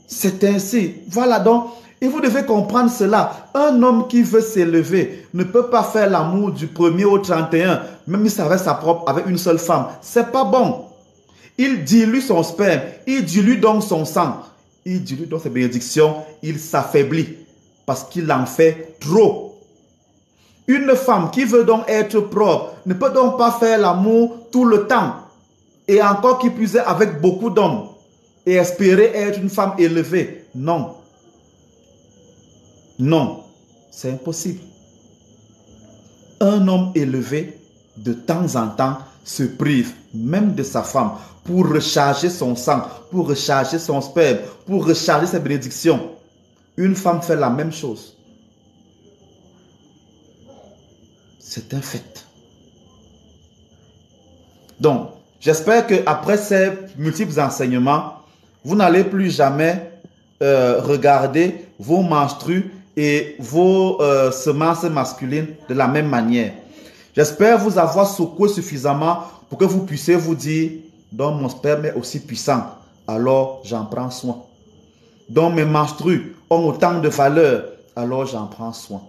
C'est ainsi. Voilà donc. Et vous devez comprendre cela. Un homme qui veut s'élever ne peut pas faire l'amour du 1er au 31, même si avec sa propre, avec une seule femme. C'est pas bon. Il dilue son sperme, il dilue donc son sang, il dilue donc ses bénédictions, il s'affaiblit parce qu'il en fait trop. Une femme qui veut donc être propre ne peut donc pas faire l'amour tout le temps et encore qui plus est avec beaucoup d'hommes et espérer être une femme élevée. Non. Non, c'est impossible. Un homme élevé, de temps en temps, se prive même de sa femme pour recharger son sang, pour recharger son sperme, pour recharger ses bénédictions. Une femme fait la même chose. C'est un fait. Donc, j'espère qu'après ces multiples enseignements, vous n'allez plus jamais regarder vos menstrues et vos semences masculines de la même manière. J'espère vous avoir secoué suffisamment pour que vous puissiez vous dire, donc mon sperme est aussi puissant, alors j'en prends soin. Donc mes menstrues ont autant de valeur, alors j'en prends soin.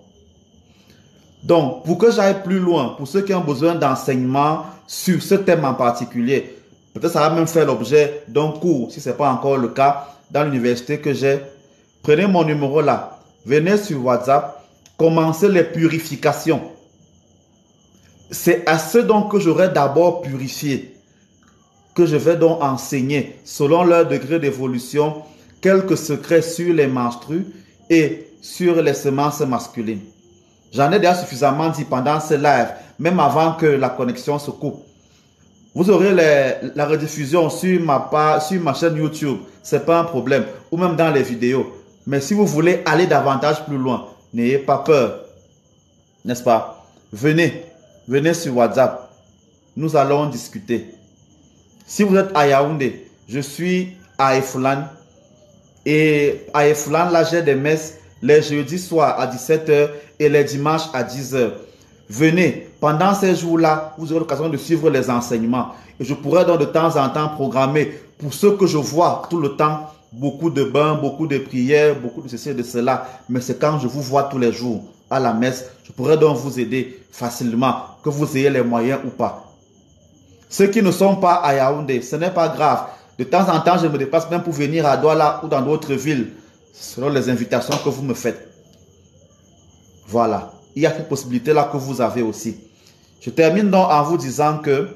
Donc, pour que j'aille plus loin, pour ceux qui ont besoin d'enseignement sur ce thème en particulier, peut-être ça va même faire l'objet d'un cours, si ce n'est pas encore le cas, dans l'université que j'ai. Prenez mon numéro là, venez sur WhatsApp, commencez les purifications. C'est à ceux donc que j'aurai d'abord purifié, que je vais donc enseigner, selon leur degré d'évolution, quelques secrets sur les menstrues et sur les semences masculines. J'en ai déjà suffisamment dit pendant ce live, même avant que la connexion se coupe. Vous aurez la rediffusion sur ma chaîne YouTube, ce n'est pas un problème, ou même dans les vidéos. Mais si vous voulez aller davantage plus loin, n'ayez pas peur, n'est-ce pas? Venez sur WhatsApp, nous allons discuter. Si vous êtes à Yaoundé, je suis à Efoulan. Et à Efoulan, là, j'ai des messes les jeudis soirs à 17 h et les dimanches à 10 h. Venez, pendant ces jours-là, vous aurez l'occasion de suivre les enseignements. Et je pourrai donc de temps en temps programmer pour ceux que je vois tout le temps, beaucoup de bains, beaucoup de prières, beaucoup de ceci et de cela. Mais c'est quand je vous vois tous les jours à la messe, je pourrais donc vous aider facilement, que vous ayez les moyens ou pas. Ceux qui ne sont pas à Yaoundé, ce n'est pas grave. De temps en temps, je me déplace même pour venir à Douala ou dans d'autres villes, selon les invitations que vous me faites. Voilà. Il y a cette possibilité-là que vous avez aussi. Je termine donc en vous disant que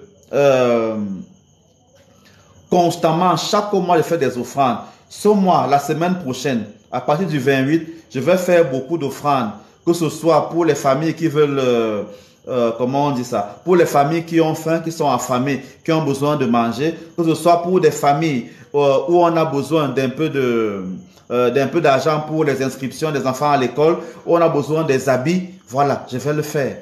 constamment, chaque mois, je fais des offrandes. Ce mois, la semaine prochaine, à partir du 28, je vais faire beaucoup d'offrandes. Que ce soit pour les familles qui veulent, comment on dit ça, pour les familles qui ont faim, qui sont affamées, qui ont besoin de manger. Que ce soit pour des familles où on a besoin d'un peu d'argent pour les inscriptions des enfants à l'école, où on a besoin des habits. Voilà, je vais le faire.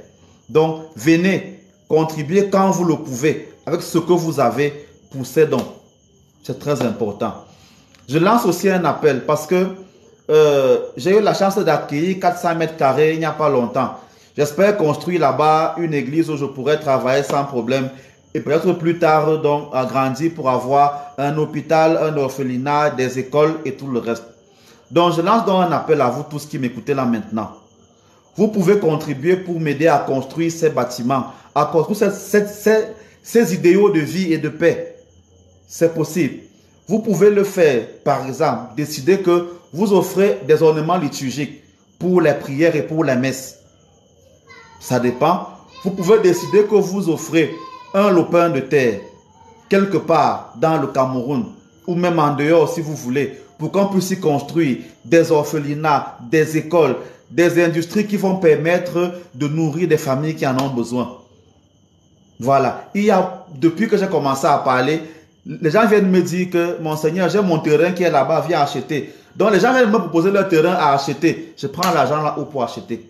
Donc, venez contribuer quand vous le pouvez, avec ce que vous avez pour ces dons. C'est très important. Je lance aussi un appel parce que j'ai eu la chance d'accueillir 400 mètres carrés il n'y a pas longtemps. J'espère construire là-bas une église où je pourrais travailler sans problème et peut-être plus tard donc agrandir pour avoir un hôpital, un orphelinat, des écoles et tout le reste. Donc je lance donc un appel à vous tous qui m'écoutez là maintenant. Vous pouvez contribuer pour m'aider à construire ces bâtiments, à construire ces idéaux de vie et de paix. C'est possible. Vous pouvez le faire, par exemple, décider que vous offrez des ornements liturgiques pour les prières et pour les messes. Ça dépend. Vous pouvez décider que vous offrez un lopin de terre quelque part dans le Cameroun ou même en dehors si vous voulez, pour qu'on puisse y construire des orphelinats, des écoles, des industries qui vont permettre de nourrir des familles qui en ont besoin. Voilà. Depuis que j'ai commencé à parler, les gens viennent me dire que Monseigneur, j'ai mon terrain qui est là-bas, viens acheter. Donc les gens viennent me proposer leur terrain à acheter. Je prends l'argent là-haut pour acheter.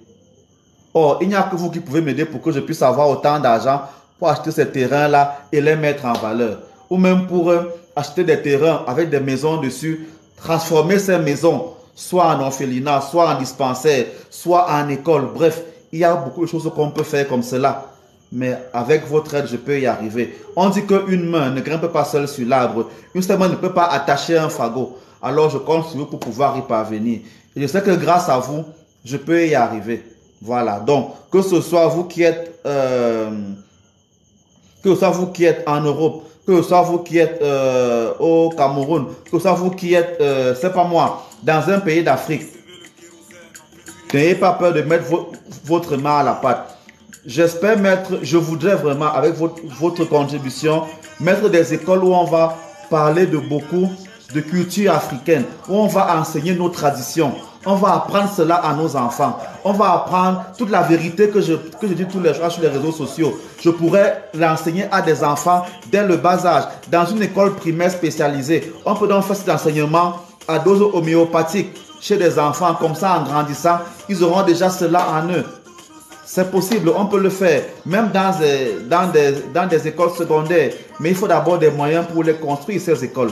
Or, il n'y a que vous qui pouvez m'aider pour que je puisse avoir autant d'argent pour acheter ces terrains-là et les mettre en valeur. Ou même pour acheter des terrains avec des maisons dessus, transformer ces maisons soit en orphelinat, soit en dispensaire, soit en école. Bref, il y a beaucoup de choses qu'on peut faire comme cela. Mais avec votre aide, je peux y arriver. On dit qu'une main ne grimpe pas seule sur l'arbre. Une seule main ne peut pas attacher un fagot. Alors je compte sur vous pour pouvoir y parvenir. Et je sais que grâce à vous, je peux y arriver. Voilà. Donc, que ce soit vous qui êtes en Europe, que ce soit vous qui êtes au Cameroun, que ce soit vous qui êtes, c'est pas moi, dans un pays d'Afrique, n'ayez pas peur de mettre votre main à la pâte. J'espère je voudrais vraiment, avec votre contribution, mettre des écoles où on va parler de beaucoup de culture africaine, où on va enseigner nos traditions. On va apprendre cela à nos enfants. On va apprendre toute la vérité que je dis tous les jours sur les réseaux sociaux. Je pourrais l'enseigner à des enfants dès le bas âge, dans une école primaire spécialisée. On peut donc faire cet enseignement à dose homéopathique chez des enfants. Comme ça, en grandissant, ils auront déjà cela en eux. C'est possible, on peut le faire, même dans des écoles secondaires. Mais il faut d'abord des moyens pour les construire, ces écoles.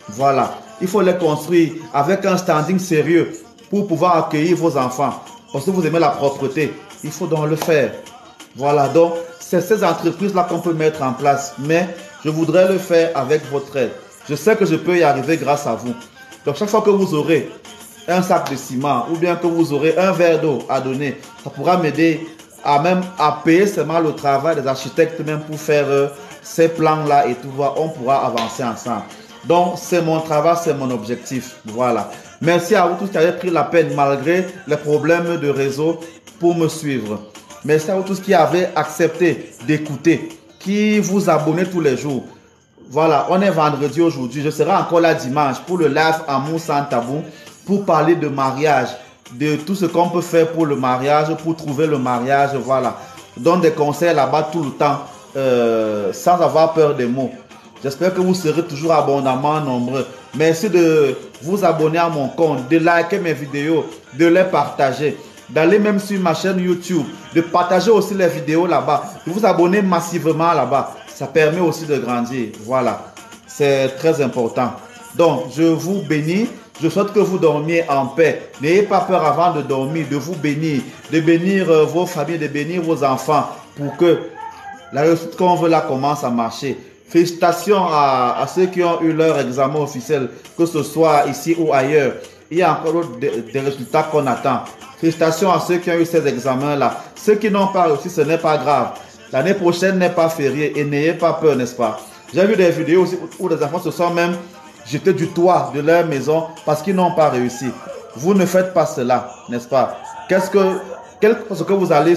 Voilà, il faut les construire avec un standing sérieux pour pouvoir accueillir vos enfants. Parce que vous aimez la propreté, il faut donc le faire. Voilà, donc c'est ces entreprises-là qu'on peut mettre en place. Mais je voudrais le faire avec votre aide. Je sais que je peux y arriver grâce à vous. Donc chaque fois que vous aurez un sac de ciment ou bien que vous aurez un verre d'eau à donner, ça pourra m'aider à payer seulement le travail des architectes même pour faire ces plans-là et tout. On pourra avancer ensemble. Donc, c'est mon travail, c'est mon objectif. Voilà. Merci à vous tous qui avez pris la peine malgré les problèmes de réseau pour me suivre. Merci à vous tous qui avez accepté d'écouter, qui vous abonnez tous les jours. Voilà, on est vendredi aujourd'hui. Je serai encore là dimanche pour le live Amour sans tabou pour parler de mariage, de tout ce qu'on peut faire pour le mariage, pour trouver le mariage. Voilà. Je donne des conseils là-bas tout le temps sans avoir peur des mots. J'espère que vous serez toujours abondamment nombreux. Merci de vous abonner à mon compte, de liker mes vidéos, de les partager, d'aller même sur ma chaîne YouTube, de partager aussi les vidéos là-bas, de vous abonner massivement là-bas. Ça permet aussi de grandir. Voilà, c'est très important. Donc, je vous bénis. Je souhaite que vous dormiez en paix. N'ayez pas peur avant de dormir, de vous bénir, de bénir vos familles, de bénir vos enfants pour que la réussite qu'on veut là commence à marcher. Félicitations à ceux qui ont eu leur examen officiel, que ce soit ici ou ailleurs. Il y a encore des résultats qu'on attend. Félicitations à ceux qui ont eu ces examens-là. Ceux qui n'ont pas réussi, ce n'est pas grave. L'année prochaine n'est pas fériée et n'ayez pas peur, n'est-ce pas? J'ai vu des vidéos aussi où les enfants se sont même jetés du toit de leur maison parce qu'ils n'ont pas réussi. Vous ne faites pas cela, n'est-ce pas? Quelque chose que vous allez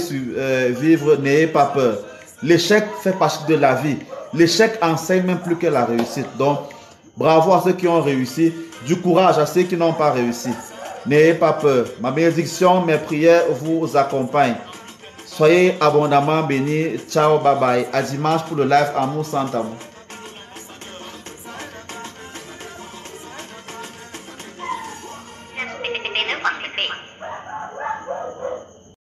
vivre, n'ayez pas peur. L'échec fait partie de la vie. L'échec enseigne même plus que la réussite. Donc, bravo à ceux qui ont réussi. Du courage à ceux qui n'ont pas réussi. N'ayez pas peur. Ma bénédiction, mes prières vous accompagnent. Soyez abondamment bénis. Ciao, bye bye. À dimanche pour le live Amour sans Amour.